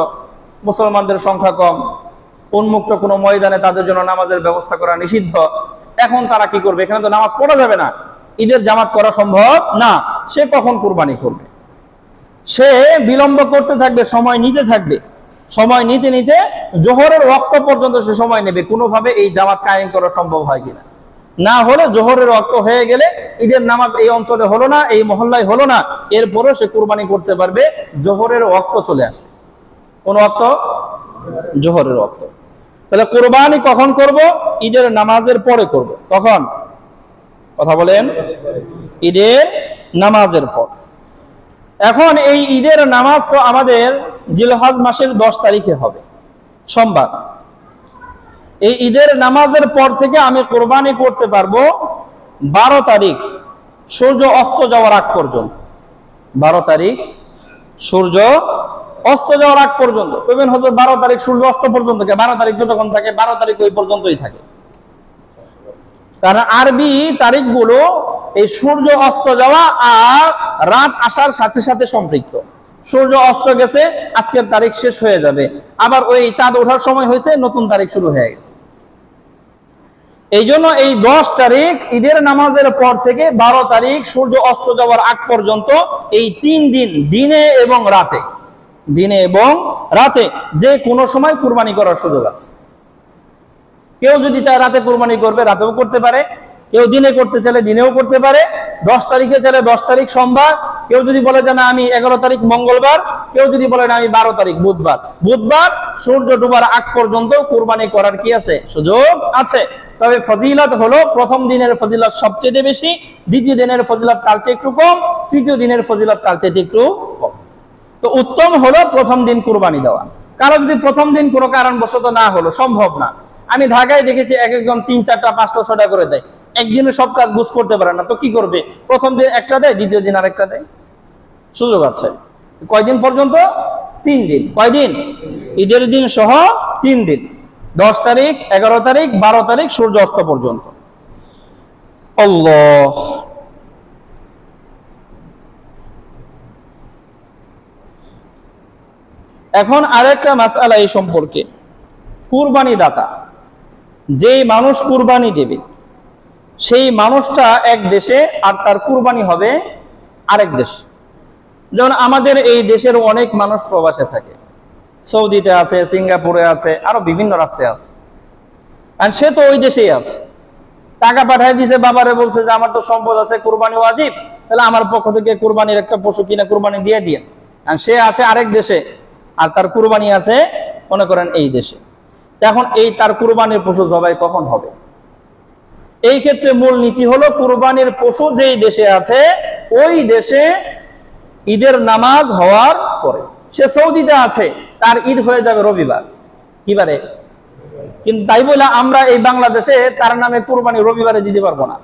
মুসলমানদের সংখ্যা কম, উন্মুক্ত কোনো ময়দানে তাদের জন্য নামাজের ব্যবস্থা করা নিষিদ্ধ। এখন তারা কি করবে? এখানে তো নামাজ পড়া যাবে না, ঈদের জামাত করা সম্ভব না, সে কখন কুরবানি করবে? সে বিলম্ব করতে থাকবে, সময় নিতে থাকবে, সময় নিতে নিতে জোহরের ওয়াক্ত পর্যন্ত সে সময় নেবে, কোনোভাবে এই জামাত কায়েম করা সম্ভব হয় কিনা। না হলে জোহরের ওয়াক্ত হয়ে গেলে ঈদের নামাজ এই অঞ্চলে হলো না, এই মহল্লায় হলো না, এরপরও সে কুরবানি করতে পারবে জোহরের ওয়াক্ত চলে আসে। কোন ওয়াক্ত? জোহরের ওয়াক্ত। তাহলে কুরবানি কখন করব? ঈদের নামাজের পরে করব। কখন? কথা বলেন, ঈদের নামাজের পর। এখন এই ঈদের নামাজ তো আমাদের জিলহজ মাসের 10 তারিখে হবে, সোমবার। এই ঈদের নামাজের পর থেকে আমি কোরবানি করতে পারবো 12 তারিখ সূর্য অস্ত যাওয়ার আগ পর্যন্ত। 12 তারিখ সূর্য অস্ত যাওয়ার আগ পর্যন্ত। কইবেন হুজুর 12 তারিখ সূর্য অস্ত পর্যন্ত কে? 12 তারিখ যতক্ষণ থাকে 12 তারিখ ওই পর্যন্তই থাকে। কারণ আরবি তারিখগুলো এই সূর্য অস্ত যাওয়া আর রাত আসার সাথে সাথে সম্পৃক্ত। সূর্য অস্ত গেছে, আজকের তারিখ শেষ হয়ে যাবে, আবার ওই চাঁদ ওঠার সময় হয়েছে, নতুন তারিখ শুরু হয়ে গেছে। এই জন্য এই 10 তারিখ ঈদের নামাজের পর থেকে 12 তারিখ সূর্য অস্ত যাওয়ার আগ পর্যন্ত এই 3 দিন, দিনে এবং রাতে, দিনে এবং রাতে যে কোনো সময় কুরবানি করার সুযোগ আছে। কেউ যদি চায় রাতে কুরবানি করবে, রাতেও করতে পারে। কেউ দিনে করতে চাইলে দিনেও করতে পারে। 10 তারিখে চাইলে 10 তারিখ সোমবার। কেউ যদি বলে যে না আমি 11 তারিখ মঙ্গলবার, কেউ যদি বলে না আমি 12 তারিখ বুধবার। বুধবার সূর্য ডুবার আগ পর্যন্ত কুরবানি করার কি আছে? সুযোগ আছে। তবে ফজিলত হলো প্রথম দিনের ফজিলত সবচেয়ে বেশি, দ্বিতীয় দিনের ফজিলত তার চেয়ে একটু কম, তৃতীয় দিনের ফজিলত তার চেয়ে একটু কম। তো উত্তম হলো প্রথম দিন কুরবানি দেওয়া। কারো যদি প্রথম দিন কোনো কারণবশত না হলো, সম্ভব না। আমি ঢাকায় দেখেছি একজন 3, 4টা, 5টা, 6টা করে দেয়, একদিনে সব কাজ গুছ করতে পারে না। তো কি করবে? প্রথম দিন একটা দেয়, দ্বিতীয় দিন আরেকটা দেয়। সুযোগ আছে। কয়দিন পর্যন্ত? 3 দিন। কয়দিন? ঈদের দিন সহ 3 দিন, 10 তারিখ, 11 তারিখ, 12 তারিখ সূর্য অস্ত পর্যন্ত। আল্লাহ। এখন আরেকটা মাসআলা এই সম্পর্কে, কুরবানি দাতা, যেই মানুষ কুরবানি দেবে সেই মানুষটা এক দেশে আর তার কুরবানি হবে আরেক দেশ। যেমন আমাদের এই দেশের অনেক মানুষ প্রবাসে থাকে, সৌদিতে আছে, সিঙ্গাপুরে আছে, আরো বিভিন্ন রাষ্ট্রে আছে। আর সে তো ওই দেশেই আছে, টাকা পাঠায় দিছে, বাবারে বলছে যে আমার তো সম্পদ আছে, কুরবানি ওয়াজিব, তাহলে আমার পক্ষ থেকে কুরবানির একটা পশু কিনা কুরবানি দিয়ে দিন। আর সে আসে আরেক দেশে আর তার কুরবানি আছে মনে করেন এই দেশে। এখন এই তার কুরবানির পশু জবাই কখন হবে? এই ক্ষেত্রে মূল নীতি হলো কুরবানির পশু যেই দেশে আছে ওই দেশে ঈদের নামাজ হওয়ার পরে। সে সৌদিতে আছে, তার ঈদ হয়ে যাবে রবিবার, কি বারে? কিন্তু তাই বলে আমরা এই বাংলাদেশে তার নামে কুরবানি রবিবারে দিতে পারবো না,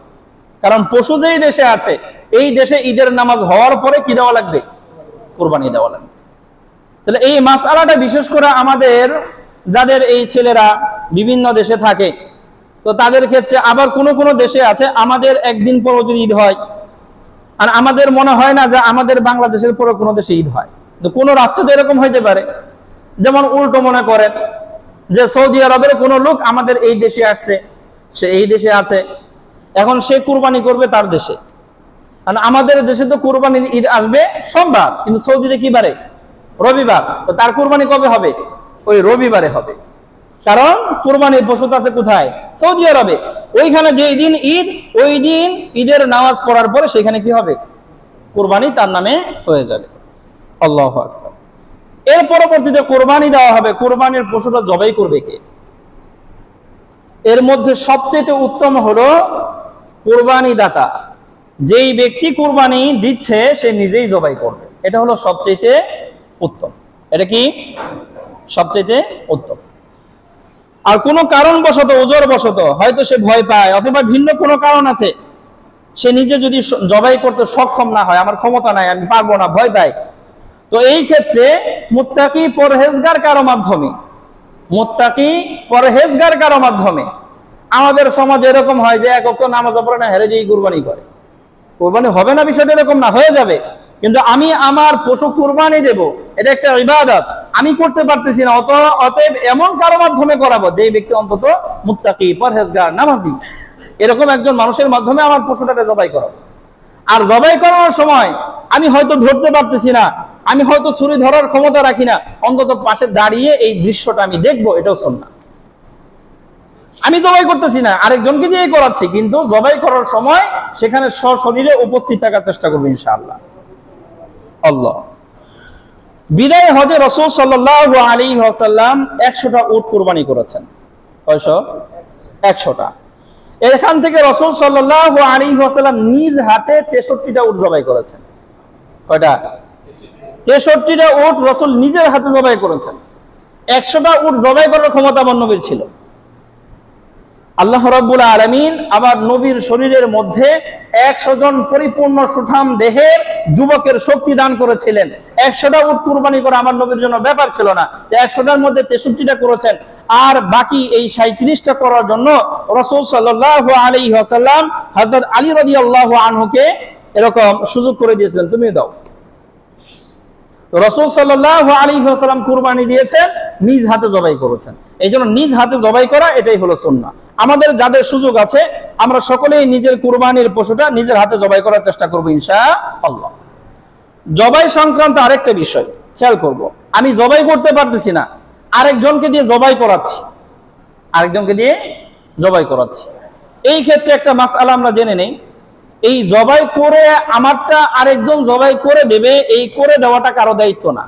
কারণ পশু যেই দেশে আছে এই দেশে ঈদের নামাজ হওয়ার পরে কি দেওয়া লাগবে? কুরবানি দেওয়া লাগবে। তাহলে এই মাসআলাটা বিশেষ করে আমাদের যাদের এই ছেলেরা বিভিন্ন দেশে থাকে, তো তাদের ক্ষেত্রে আবার কোন কোন দেশে আছে আমাদের একদিন পর যদি ঈদ হয়, আর আমাদের মনে হয় না যে আমাদের বাংলাদেশের পরে কোনো দেশে ঈদ হয়। তো কোনো রাষ্ট্রে তো এরকম হইতে পারে। যেমন উল্টো মনে করেন যে সৌদি আরবের কোনো লোক আমাদের এই দেশে আসছে, সে এই দেশে আছে, এখন সে কুরবানি করবে তার দেশে। আর আমাদের দেশে তো কুরবানির ঈদ আসবে সোমবার, কিন্তু সৌদিতে কি বারে? রবিবার। তো তার কুরবানি কবে হবে? ওই রবিবারে হবে, কারণ কুরবানির পশু আছে কোথায়? সৌদি আরবে। ওইখানে যেই দিন ঈদ, ওই দিন ঈদের নামাজ পড়ার পরে সেখানে কি হবে? কুরবানি তার নামে হয়ে যাবে। আল্লাহু আকবার। এর পরবর্তীতে কুরবানি দেওয়া হবে। কুরবানির পশুটা জবাই করবে কে? এর মধ্যে সবচেয়ে উত্তম হলো কুরবানি দাতা। যেই ব্যক্তি কুরবানি দিচ্ছে সে নিজেই জবাই করবে, এটা হলো সবচেয়ে উত্তম। এটা কি সবচেয়ে উত্তম। আর কোনো কারণবশত, ওজর বশত, হয়তো সে ভয় পায় অথবা ভিন্ন কোনো কারণ আছে, সে নিজে যদি জবাই করতে সক্ষম না হয়, আমার ক্ষমতা নাই, আমি পারবো না, ভয় পাই, তো এই ক্ষেত্রে মুত্তাকি পরহেজগার কারো মাধ্যমে, মুত্তাকি পরহেজগার কারো মাধ্যমে, আমাদের সমাজে এরকম হয় যে এক ওয়াক্ত নামাজ পড়ে না, হেরে দিয়ে কুরবানি করে। কুরবানি হবে না বিষয়টা এরকম না, হয়ে যাবে, কিন্তু আমি আমার পশু কুরবানি দেব, এটা একটা ইবাদত, আমি করতে পারতেছি না, অতএব এমন কারো মাধ্যমে করাবো যে ব্যক্তি অন্তত মুত্তাকি, পরহেজগার, নামাজি, এরকম একজন মানুষের মাধ্যমে আমার পশুটাকে জবাই করাবো। আর জবাই করানোর সময় আমি হয়তো ধরতে পারতেছি না, আমি হয়তো ছুরি ধরার ক্ষমতা রাখি না, অন্তত পাশে দাঁড়িয়ে এই দৃশ্যটা আমি দেখবো, এটাও সুন্নাহ। আমি জবাই করতেছি না, আরেকজনকে দিয়ে করাচ্ছি, কিন্তু জবাই করার সময় সেখানে সশরীরে উপস্থিত থাকার চেষ্টা করবো ইনশাআল্লাহ। আল্লাহ। বিদায় হজে রাসূল সাল্লাল্লাহু আলাইহি ওয়াসাল্লাম 100টা উট কুরবানি করেছেন। কয়শো? 100টা। এখান থেকে রাসূল সাল্লাল্লাহু আলাইহি ওয়াসাল্লাম নিজ হাতে 63টা উট জবাই করেছেন। কয়টা? 63টা উট রাসূল নিজের হাতে জবাই করেছেন। 100টা উট জবাই করার ক্ষমতা আমার নবীর ছিল। আল্লাহ রাব্বুল আলামিন আবার নবীর শরীরের মধ্যে 100 জন পরিপূর্ণ সুঠাম দেহের যুবকের শক্তি দান করেছিলেন। 100টা উট কুরবানি করা আমার নবীর জন্য ব্যাপার ছিল না। 100টার মধ্যে 63টা করেছেন, আর বাকি এই 37টা করার জন্য রাসূল সাল্লাল্লাহু আলাইহি ওয়াসাল্লাম হযরত আলী রাদিয়াল্লাহু আনহুকে এরকম সুযোগ করে দিয়েছিলেন, তুমি দাও। রাসূল সাল্লাল্লাহু আলাইহি ওয়াসাল্লাম কুরবানি দিয়েছেন, নিজ হাতে জবাই করেছেন। এইজন্য নিজ হাতে জবাই করা এটাই হলো সুন্নাহ। আমাদের যাদের সুযোগ আছে আমরা সকলেই নিজের কুরবানির পশুটা নিজের হাতে জবাই করার চেষ্টা করব ইনশাআল্লাহ। জবাই সংক্রান্ত আরেকটা বিষয় খেয়াল করব, আমি জবাই করতে পারতেছি না, আরেকজনকে দিয়ে জবাই করাচ্ছি, এই ক্ষেত্রে একটা মাসআলা আমরা জেনে নেই। এই জবাই করে আমারটা আরেকজন জবাই করে দেবে, এই করে দেওয়াটা কারো দায়িত্ব না।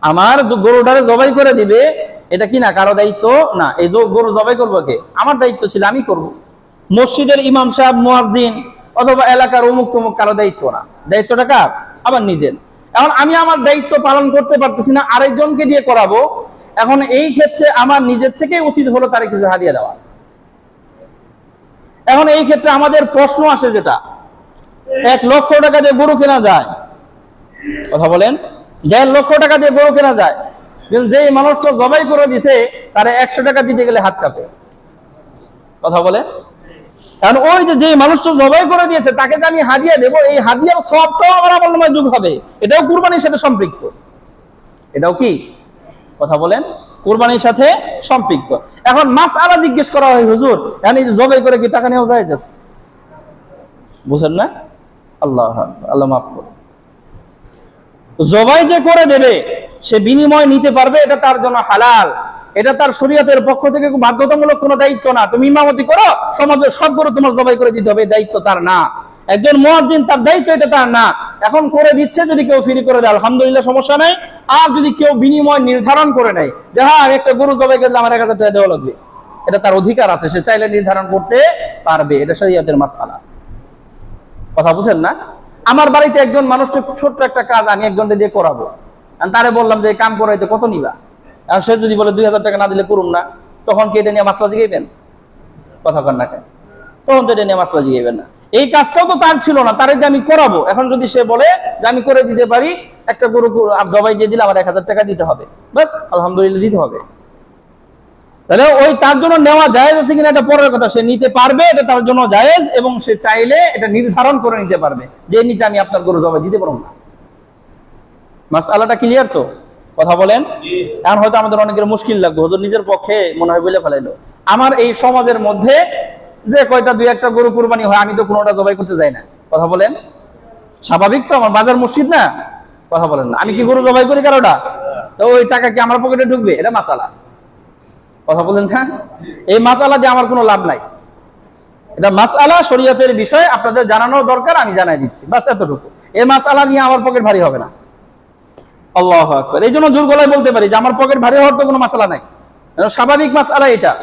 আমার গরুটারে জবাই করে দিবে, এটা কি না কারো দায়িত্ব না। এই গরু জবাই করবো কে? আমার দায়িত্ব ছিল, আমি করব। মসজিদের ইমাম সাহেব, মুয়াজ্জিন অথবা এলাকার অমুক তমুক কারো দায়িত্ব না, দায়িত্বটা কার? আমার নিজের। এখন আমি আমার দায়িত্ব পালন করতে পারতেছি না, আরেকজনকে দিয়ে করাবো। এখন এই ক্ষেত্রে আমার নিজের থেকে উচিত হলো তারে কিছু হাদিয়া দেওয়া। এখন এই ক্ষেত্রে আমাদের প্রশ্ন আসে, যেটা 1 লক্ষ টাকা দিয়ে গরু কেনা যায়, কথা বলেন, 1.5 লক্ষ টাকা দিয়ে গরু কেনা যায়, কিন্তু যে মানুষটা জবাই করে দিছে তারে 100 টাকা দিতে গেলে হাত কাঁপে, কথা বলে। কারণ ওই যে মানুষটা জবাই করে দিয়েছে তাকে যে আমি হাদিয়া দেবো, এই হাদিয়ার সবটাও আমার আমল নামায় যোগ হবে, এটাও কুরবানির সাথে সম্পৃক্ত। এটাও কি, কথা বলেন, কুরবানির সাথে সম্পৃক্ত। এখন মাসআলা জিজ্ঞেস করা হয়, হুজুর এখন এই যে জবাই করে কি টাকা নেওয়া যায়? বুঝেন না? আল্লাহ মাফ করুন। জবাই যে করে দেবে সে বিনিময় নিতে পারবে, এটা তার জন্য হালাল, এটা তার শরীয়তের পক্ষ থেকে বাধ্যতামূলক কোনো দায়িত্ব না। তুমি ইমামতি করো, সমাজের সব গরু তোমার জবাই করে দিতে হবে, দায়িত্ব তার না। একজন মুয়াজ্জিন, তার দায়িত্ব, এটা তার না। এখন করে দিচ্ছে, যদি কেউ ফ্রি করে দেয় আলহামদুলিল্লাহ, সমস্যা নাই। আর যদি কেউ বিনিময় নির্ধারণ করে নেয় যে হ্যাঁ আমি একটা গরু জবাই করলে আমার 1000 টাকা দেওয়া লাগবে, এটা তার অধিকার আছে, সে চাইলে নির্ধারণ করতে পারবে, এটা শরীয়তের মাসআলা। কথা বুঝেন না? আমার বাড়িতে একজন মানুষ ছোট্ট একটা কাজ আমি একজনকে দিয়ে করাবো, তারে বললাম যে কাম করাইতে কত নিবা, আর সে যদি বলে 2000 টাকা না দিলে করুম না, তখন কি এটা নিয়ে মাসলা জিগাইবেন? কথা কর না, তখন তো এটা নিয়ে মাসলা জিগাইবেন না। এই কাজটাও তো তার ছিল না, তারে যে আমি করাবো। এখন যদি সে বলে যে আমি করে দিতে পারি, একটা গরু জবাই দিয়ে দিলে আমার 1000 টাকা দিতে হবে, বাস আলহামদুলিল্লাহ দিতে হবে, তাহলে ওই তার জন্য নেওয়া জায়েজ আছে কিনা এটা পরের কথা। সে নিতে পারবে, এটা তার জন্য জায়েজ, এবং সে চাইলে এটা নির্ধারণ করে নিতে পারবে যে নিচে আমি আপনার গরু জবাই দিতে পারবো না। মাসআলাটা ক্লিয়ার তো? কথা বলেন। এখন হয়তো আমাদের অনেকের মুশকিল লাগবে, হুজুর নিজের পক্ষে মনে হয় বলে ফেলাইলো। আমার এই সমাজের মধ্যে যে কয়টা 2-1টা গরু কুরবানি হয়, আমি তো কোনোটা জবাই করতে যাই না, কথা বলেন। স্বাভাবিক তো, আমার বাজার মসজিদ না, কথা বলেন না। আমি কি গরু জবাই করি কারোটা, তো ওই টাকা কি আমার পকেটে ঢুকবে? এটা মাসআলা, কথা বলেন না। এই মাসআলা দিয়ে আমার কোনো লাভ নাই, এটা মাসআলা শরীয়তের বিষয়, আপনাদের জানানো দরকার, আমি জানাই দিচ্ছি, বাস এতটুকু। এই মাসআলা নিয়ে আমার পকেট ভারী হবে না, আল্লাহু আকবার। এই জন্য জোর গলায় বলতে পারি যে আমার পকেট ভারী হওয়ার তো কোনো মাসআলা নাই, স্বাভাবিক মাসআলা এটা।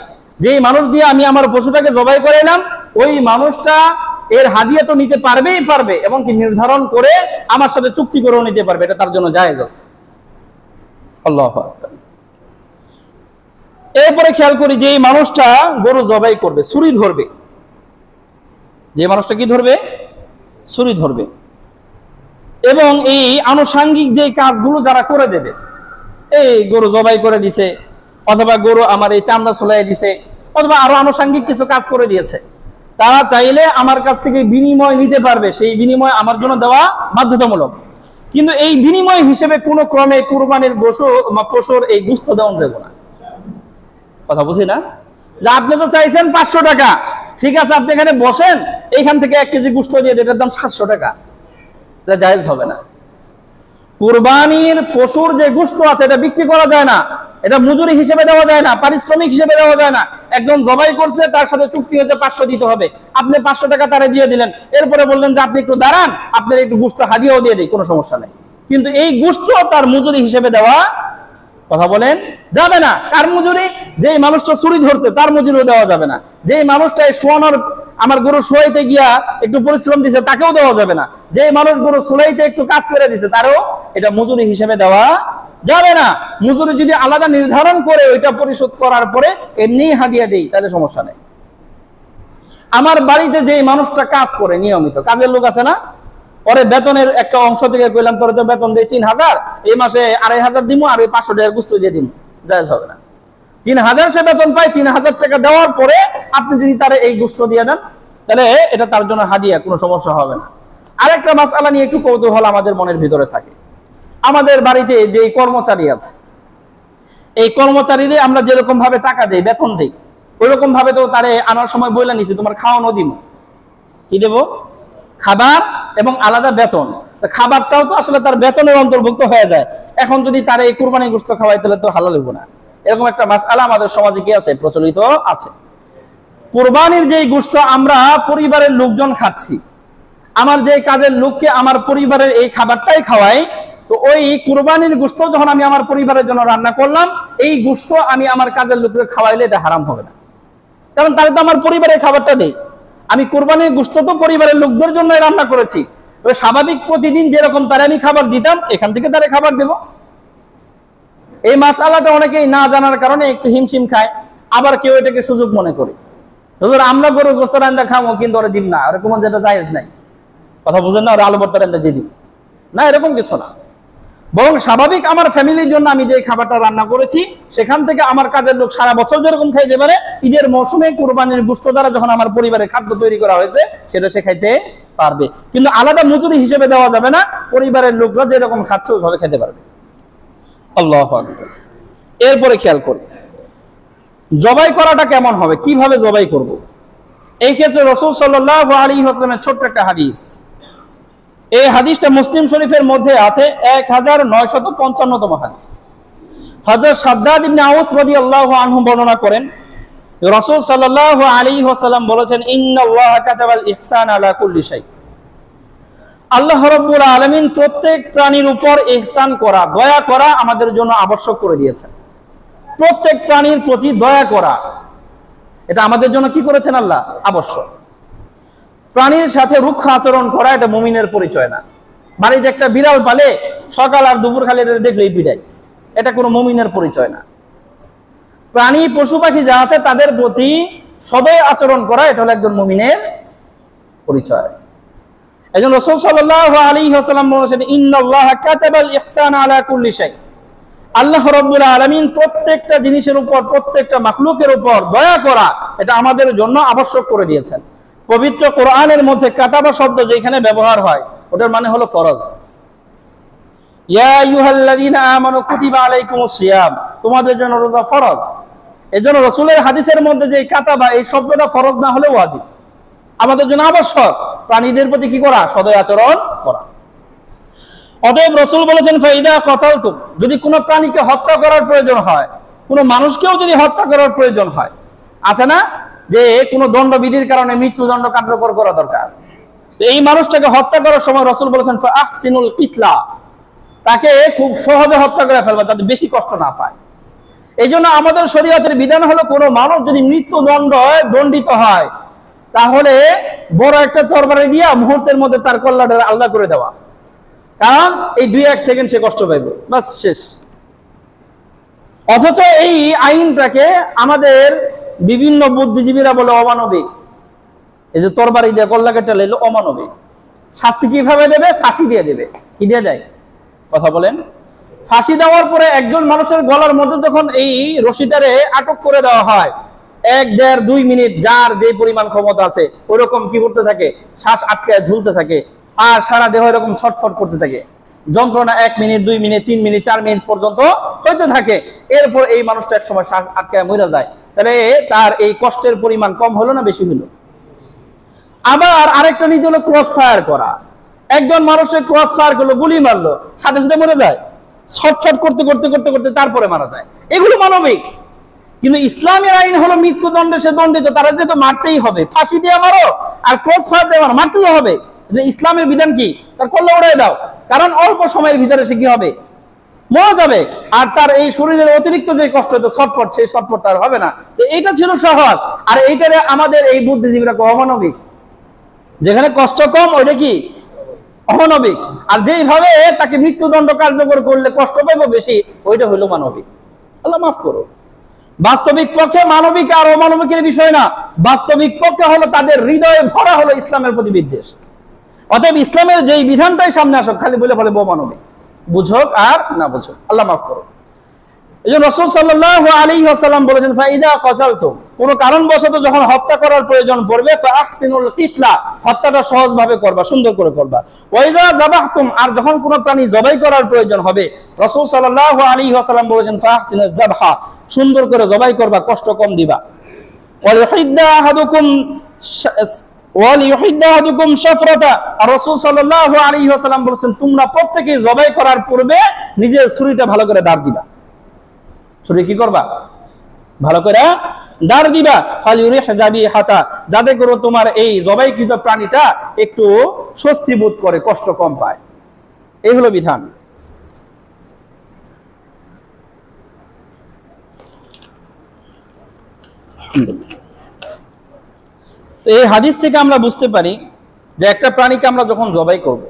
যেই মানুষ দিয়ে আমি আমার পশুটাকে জবাই করাইলাম, ওই মানুষটা এর হাদিয়া তো নিতে পারবেই পারবে, এবং কি নির্ধারণ করে আমার সাথে চুক্তি করেও নিতে পারবে, এটা তার জন্য জায়েজ আছে। আল্লাহু আকবার। এরপরে খেয়াল করি, যে এই মানুষটা গরু জবাই করবে, ছুরি ধরবে, যে মানুষটা কি ধরবে? ছুরি ধরবে। এবং এই আনুষঙ্গিক যে কাজগুলো যারা করে দেবে, এই গরু জবাই করে দিছে, অথবা গরু আমার এই চামড়া ছুলাই দিছে, অথবা আরো আনুষঙ্গিক কিছু কাজ করে দিয়েছে, তারা চাইলে আমার কাছ থেকে বিনিময় নিতে পারবে, সেই বিনিময় আমার জন্য দেওয়া বাধ্যতামূলক। কিন্তু এই বিনিময় হিসেবে কোনো ক্রমে কুরবানির পশুর এই গোশত দেওয়া যাবে না, কথা বুঝি না। যে আপনি তো চাইছেন 500 টাকা, ঠিক আছে আপনি এখানে বসেন, এইখান থেকে 1 কেজি গোশত দিয়ে এটার দাম 700 টাকা, এটা জায়েজ হবে না। কুরবানির পশুর যে গোশত আছে এটা বিক্রি করা যায় না, এটা মজুরি হিসেবে দেওয়া যায় না, পারিশ্রমিক হিসেবে দেওয়া যায় না। একজন জবাই করছে, তার সাথে চুক্তি হয়েছে 500 দিতে হবে, আপনি 500 টাকা তারে দিয়ে দিলেন, এরপরে বললেন যে আপনি একটু দাঁড়ান, আপনার একটু গোশত হাদিয়াও দিয়ে দিই, কোনো সমস্যা নেই। কিন্তু এই গোশত তার মজুরি হিসেবে দেওয়া কথা বলেন, যাবে না। কার মজুরি? যেই মানুষটা চুরি ধরছে তার মজুরিও দেওয়া যাবে না। যেই মানুষটা শোয়ানোর, আমার গরু শোয়াইতে গিয়া একটু পরিশ্রম দিছে তাকেও দেওয়া যাবে না। যে মানুষ গরু শোয়াইতে একটু কাজ করে দিছে তারও এটা মজুরি হিসেবে দেওয়া যাবে না। মজুরি যদি আলাদা নির্ধারণ করে ওইটা পরিশোধ করার পরে এমনি হাদিয়া দেই তাহলে সমস্যা নেই। আমার বাড়িতে যে মানুষটা কাজ করে নিয়মিত, কাজের লোক আছে না, ওরে বেতনের একটা অংশ থেকে কইলাম তোর তো বেতন দেই 3000, এই মাসে 2500 দিব আর ওই 500 টাকার গুস্ত দিয়ে দিব, জায়েজ হবে না। 3000 সে বেতন পায়, 3000 টাকা দেওয়ার পরে আপনি যদি তারে এই গুস্ত দিয়ে দেন তাহলে এটা তার জন্য হাদিয়া, কোনো সমস্যা হবে না। আরেকটা মাসআলা নিয়ে একটু কৌতূহল আমাদের মনের ভিতরে থাকে। আমাদের বাড়িতে যে কর্মচারী আছে, এই কর্মচারীরে আমরা যেরকম ভাবে টাকা দেই, বেতন দেই, ওইরকম ভাবে তো তারে আনার সময় বইলা নিছি তোমার খাওয়ানো দিব, কি দেব? খাবার এবং আলাদা বেতন। খাবারটাও তো আসলে তার বেতনের অন্তর্ভুক্ত হয়ে যায়। এখন যদি তার এই কুরবানি গোশত খাওয়াই তাহলে তো হালাল হইব না। এরকম একটা মাসআলা আমাদের সমাজে কি আছে? প্রচলিত আছে। কুরবানির যেই গোশত আমরা পরিবারের লোকজন খাচ্ছি, আমার যে কাজের লোককে আমার পরিবারের এই খাবারটাই খাওয়াই, তো ওই কুরবানির গোশত যখন আমি আমার পরিবারের জন্য রান্না করলাম, এই গোশত আমি আমার কাজের লোককে খাওয়াইলে এটা হারাম হবে না, কারণ তারা তো আমার পরিবারের খাবারটা দেয়। আমি কুরবানির গোশত তো পরিবারের লোকদের জন্য রান্না করেছি, স্বাভাবিক প্রতিদিন যেরকম তারা আমি খাবার দিতাম এখান থেকে তারা খাবার দেব। এই মাসআলাটা অনেকেই না জানার কারণে একটু হিমশিম খায়, আবার কেউ এটাকে সুযোগ মনে করে, হুজুর আমরা গরুর গোশত রান্না খাবো কিন্তু ওরা দিব না, এরকম যেটা জায়েজ নাই। কথা বুঝেন না? ওরা আলু ভর্তা রান্না দিয়ে দিব না, এরকম কিছু না। বরং স্বাভাবিক আমার ফ্যামিলির জন্য আমি যে খাবারটা রান্না করেছি সেখান থেকে আমার কাজের লোক সারা বছর যেরকম খাইতে পারে, ঈদের মৌসুমে কুরবানির গোশত দ্বারা যখন আমার পরিবারের খাদ্য তৈরি করা হয়েছে সেটা সে খাইতে পারবে, কিন্তু আলাদা মজুরি হিসেবে দেওয়া যাবে না। পরিবারের লোকরা যেরকম খাচ্ছে ওইভাবে খেতে পারবে। আল্লাহু আকবার। এরপরে খেয়াল করি জবাই করাটা কেমন হবে, কিভাবে জবাই করব। এই ক্ষেত্রে রাসূল সাল্লাল্লাহু আলাইহি ওয়াসাল্লামের ছোট্ট একটা হাদিস, এই হাদিসটা মুসলিম শরীফের মধ্যে আছে 1955তম হাদিস। হযরত শাদ্দাদ ইবনে আউস রাদিয়াল্লাহু আনহু বর্ণনা করেন, রাসূল সাল্লাল্লাহু আলাইহি ওয়াসাল্লাম বলেছেন, ইন্নাল্লাহা কাতাবাল ইহসান আলা কুল্লি শাই। আল্লাহ রাব্বুল আলামিন প্রত্যেক প্রাণীর উপর ইহসান করা, দয়া করা আমাদের জন্য আবশ্যক করে দিয়েছেন। প্রত্যেক প্রাণীর প্রতি দয়া করা, এটা আমাদের জন্য কি করেছেন? আল্লাহ আবশ্যক। প্রাণীর সাথে রুক্ষ আচরণ করা এটা মুমিনের পরিচয় না। বাড়িতে একটা বিড়াল পালে সকাল আর দুপুর খালি এটা দেখলেই পিটাই, এটা কোনো মুমিনের পরিচয় না। প্রাণী পশু পাখি যা আছে তাদের প্রতি সদয় আচরণ করা এটা হলো একজন মুমিনের পরিচয়। একজন রাসূল সাল্লাল্লাহু আলাইহি ওয়াসাল্লাম বলেছেন, ইন্নাল্লাহা কাতাবাল ইহসান আলা কুল্লি শাই। আল্লাহ রাব্বুল আলামিন প্রত্যেকটা জিনিসের উপর, প্রত্যেকটা মাখলুকের উপর দয়া করা এটা আমাদের জন্য আবশ্যক করে দিয়েছেন। পবিত্র কোরআনের মধ্যে কাতাবা শব্দ যেখানে ব্যবহার হয় ওটার মানে হলো ফরজ। ইয়া আইয়ুহাল্লাযীনা আমানু কুতিবা আলাইকুমুস সিয়াম, তোমাদের জন্য রোজা ফরজ। এজন্য রাসূলের হাদিসের মধ্যে যে কাতাবা এই শব্দটা ফরজ না হলে ওয়াজিব, আমাদের জন্য আবশ্যক প্রাণীদের প্রতি কি করা? সদয় আচরণ করা। অতএব রাসূল বলেছেন, ফাইদা কাতালতুম, যদি কোনো প্রাণীকে হত্যা করার প্রয়োজন হয়, কোনো মানুষকেও যদি হত্যা করার প্রয়োজন হয়, আছে না যে কোনো দণ্ডবিধির কারণে মৃত্যুদণ্ড কার্যকর করা দরকার, তো এই মানুষটাকে হত্যা করার সময় রাসূল বলেছেন, ফাআহসিনুল কিতলা, তাকে খুব সহজে হত্যা করে ফেলবা যাতে বেশি কষ্ট না পায়। এই জন্য আমাদের শরীয়তের বিধান হলো কোনো মানুষ যদি মৃত্যুদণ্ড দণ্ডিত হয় তাহলে বড় একটা তরবারি দিয়া মুহূর্তের মধ্যে তার কল্লাটা আলাদা করে দেওয়া, কারণ এই 2-1 সেকেন্ড সে কষ্ট পাইবে, বাস শেষ। অথচ এই আইনটাকে আমাদের বিভিন্ন বুদ্ধিজীবীরা বলে অমানবিক। এই যে তরবারি দিয়ে কল্লা কেটে লাইলো অমানবিক। শাস্তি কিভাবে দেবে? ফাঁসি দিয়ে দেবে। কি দিয়ে দেয়? কথা বলেন। ফাঁসি দেওয়ার পরে একজন মানুষের গলার মধ্যে যখন এই রশিটারে আটক করে দেওয়া হয়, 1-1.5-2 মিনিট যার যে পরিমাণ ক্ষমতা আছে ওইরকম কি করতে থাকে? শ্বাস আটকায় ঝুলতে থাকে আর সারা দেহ এরকম ছটফট করতে থাকে। যন্ত্রণা 1 মিনিট, 2 মিনিট, 3 মিনিট, 4 মিনিট পর্যন্ত হইতে থাকে। এরপর এই মানুষটা এক সময় শ্বাস আটকায় মরে যায়। তাহলে তার এই কষ্টের পরিমাণ কম হলো না বেশি হলো? আবার আরেকটা নীতি হলো ক্রস ফায়ার করা। একজন মানুষের ক্রস ফায়ার করলো, গুলি মারলো, সাথে সাথে মরে যায়, ছটফট করতে করতে করতে করতে তারপরে মারা যায়। এগুলো মানবিক। কিন্তু ইসলামের আইন হলো মৃত্যুদণ্ডে সে দণ্ডিত, তারা যেহেতু মারতেই হবে, ফাঁসি দিয়ে মারো আর ক্রস ফায়ার দিয়ে মারো, মারতেই হবে। যে ইসলামের বিধান কি? তার কল্লা উড়াই দাও, কারণ অল্প সময়ের ভিতরে সে কি হবে? মরে যাবে, আর তার এই শরীরের অতিরিক্ত যে কষ্ট হতো ছটফট, সেই ছটফট তার হবে না। তো এইটা ছিল সহজ, আর এইটারে আমাদের এই বুদ্ধিজীবীরা অমানবিক। যেখানে কষ্ট কম ওইটা কি অমানবিক, আর যেইভাবে তাকে মৃত্যুদণ্ড কার্যকর করলে কষ্ট পাইব বেশি, ওইটা হইল মানবিক। আল্লাহ মাফ করো। বাস্তবিক পক্ষে মানবিক আর অমানবিকের বিষয় না, বাস্তবিক পক্ষে হলো তাদের হৃদয়ে ভরা হলো ইসলামের প্রতি বিদ্বেষ। অতএব ইসলামের যেই বিধানটাই সামনে আসুক খালি বলে বলে অমানবিক, বুঝুক আর না বুঝুক। আল্লাহ মাফ করো। এই জন্য রাসূল সাল্লাল্লাহু আলাইহি ওয়াসাল্লাম বলেছেন, ফাইদা কাতালতুম, কোন কারণবশত যখন হত্যা করার প্রয়োজন পড়বে, ফাআহসিনুল কিতলা, হত্যাটা সহজভাবে করবা, সুন্দর করে করবা। ওয়াইদা যাবাহতুম, আর যখন কোন প্রাণী জবাই করার প্রয়োজন হবে, রাসূল সাল্লাল্লাহু আলাইহি ওয়াসাল্লাম বলেছেন, ফাআহসিনুজ যাবহা, সুন্দর করে জবাই করবা, কষ্ট কম দিবা। ওয়ালিহিদ্দা আহাদুকুম ওয়ালিহিদ্দা আহাদুকুম শাফরাতা, আর রাসূল সাল্লাল্লাহু আলাইহি ওয়াসাল্লাম বলেছেন, তোমরা প্রত্যেকই জবাই করার পূর্বে নিজের ছুরিটা ভালো করে দাঁড় দিবা। ছুরি কি করবা? ভালো করে দাঁড় দিবা। ফালিউরিহ যাবিহাতা, যাতে করে তোমার এই জবাইকৃত প্রাণীটা একটু স্বস্তি বোধ করে, কষ্ট কম পায়। এই হলো বিধান। তো এই হাদিস থেকে আমরা বুঝতে পারি যে একটা প্রাণীকে আমরা যখন জবাই করব,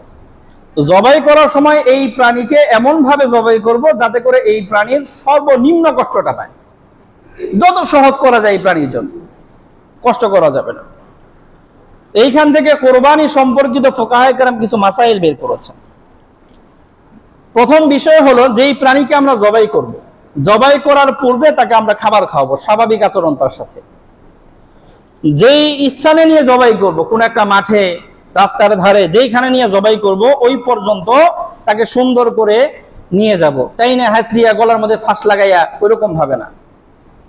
তো জবাই করার সময় এই প্রাণীকে এমন ভাবে জবাই করব যাতে করে এই প্রাণীর সর্বনিম্ন কষ্টটা পায়। যত সহজ করা যায় এই প্রাণীর জন্য, কষ্ট করা যাবে না। এইখান থেকে কোরবানি সম্পর্কিত ফুকাহায়ে কেরাম কিছু মাসাইল বের করেছেন। প্রথম বিষয় হলো, যেই প্রাণীকে আমরা জবাই করব, জবাই করার পূর্বে তাকে আমরা খাবার খাওয়াবো, স্বাভাবিক আচরণ তার সাথে। যেই স্থানে নিয়ে জবাই করব, কোন একটা মাঠে, রাস্তার ধারে, যেইখানে নিয়ে জবাই করব, ওই পর্যন্ত তাকে সুন্দর করে নিয়ে যাব। তাই না হাসরিয়া গলার মধ্যে ফাঁস লাগাইয়া ওইরকম ভাবে না,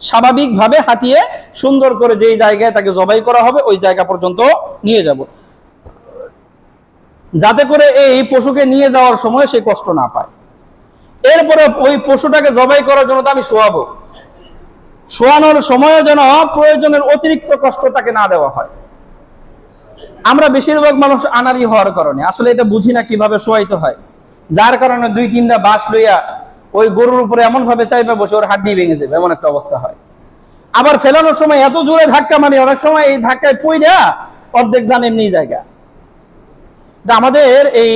স্বাভাবিক ভাবে হাঁটিয়ে সুন্দর করে যেই জায়গায় তাকে জবাই করা হবে ওই জায়গা পর্যন্ত নিয়ে যাব, যাতে করে এই পশুকে নিয়ে যাওয়ার সময় সে কষ্ট না পায়। এরপরে ওই পশুটাকে জবাই করার জন্য আমি শোয়াবো, শোয়ানোর সময় যেন প্রয়োজনের অতিরিক্ত কষ্ট তাকে না দেওয়া হয়। আমরা বেশিরভাগ মানুষ আনারি হওয়ার কারণে আসলে এটা বুঝি না কিভাবে শোয়াইতে হয়, যার কারণে 2-3টা বাঁশ লইয়া ওই গরুর উপরে এমন ভাবে চাইবে বসে ওর হাড্ডি ভেঙে যাবে, এমন একটা অবস্থা হয়। আবার ফেলানোর সময় এত জোরে ধাক্কা মারি, অনেক সময় এই ধাক্কায় পইড়া অর্ধেক জান এমনি জায়গা। আমাদের এই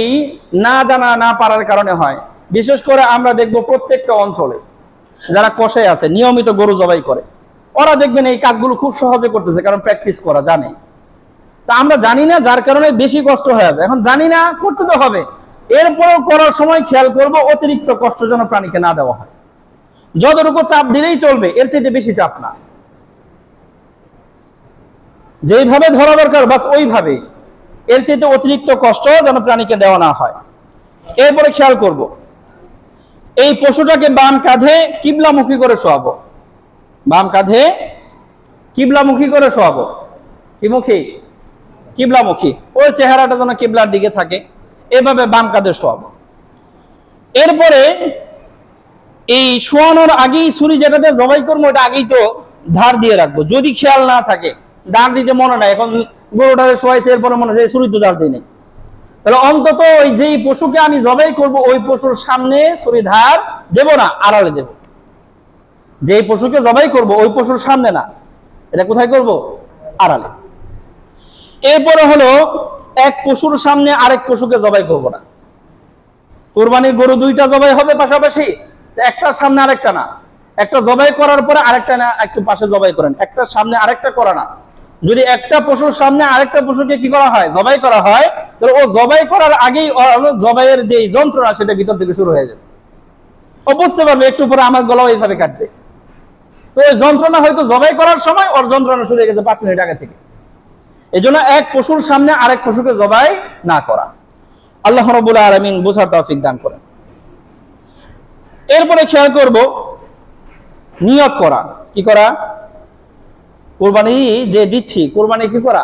না জানা না পারার কারণে হয়। বিশেষ করে আমরা দেখবো প্রত্যেকটা অঞ্চলে যারা কষাই আছে, নিয়মিত গরু জবাই করে, ওরা দেখবেন এই কাজগুলো খুব সহজে করতেছে, কারণ প্র্যাকটিস করা জানে। তা আমরা জানি না, যার কারণে বেশি কষ্ট হয়ে যায়। এখন জানি না, করতে তো হবে। এরপরেও করার সময় খেয়াল করব অতিরিক্ত কষ্ট যেন প্রাণীকে না দেওয়া হয়। যতটুকু চাপ দিলেই চলবে, এর চাইতে বেশি চাপ না। যেইভাবে ধরা দরকার বাস ওইভাবে, এর চাইতে অতিরিক্ত কষ্ট যেন প্রাণীকে দেওয়া না হয়। এরপরে খেয়াল করব এই পশুটাকে বাম কাঁধে কিবলামুখী করে শোয়াবো, বাম কাঁধে কিবলামুখী করে শোয়াবো। কি মুখী? কিবলামুখী, ওর চেহারাটা যেন কিবলার দিকে থাকে, এভাবে বাম কাঁধে শোয়াবো। এরপরে এই শোয়ানোর আগেই ছুরি যেটাতে জবাই করবো ওটা আগেই তো ধার দিয়ে রাখবো। যদি খেয়াল না থাকে, ধার দিতে মনে নাই, এখন গরুটারে শোয়াইছে, এরপরে মনে হয় ছুরি তো ধার দিই নেই, তাহলে অন্তত ওই যেই পশুকে আমি জবাই করব ওই পশুর সামনে ছুরি ধার দেব না, আড়ালে দেব। যেই পশুকে জবাই করব ওই পশুর সামনে না, এটা কোথায় করব? আড়ালে। এরপরে হলো এক পশুর সামনে আরেক পশুকে জবাই করব না। কুরবানির গরু 2টা জবাই হবে পাশাপাশি, একটার সামনে আরেকটা না। একটা জবাই করার পরে আরেকটা না, একটু পাশে জবাই করেন, একটার সামনে আরেকটা করা না। যদি একটা পশুর সামনে আরেকটা পশুকে কি করা হয়? জবাই করা হয়, তাহলে ও জবাই করার আগেই জবাইয়ের যে যন্ত্রণা সেটা ভিতর থেকে শুরু হয়ে যাবে। ও বুঝতে পারবে একটু পরে আমার গলাও এইভাবে কাটবে। তো ওই যন্ত্রণা হয়তো জবাই করার সময় ওর যন্ত্রণা শুরু হয়ে গেছে 5 মিনিট আগে থেকে। এই জন্য এক পশুর সামনে আরেক পশুকে জবাই না করা। আল্লাহ রাব্বুল আলামিন বোঝার তৌফিক দান করেন। এরপরে খেয়াল করব নিয়ত করা। কি করা? কুরবানি যে দিচ্ছি, কুরবানি কি করা?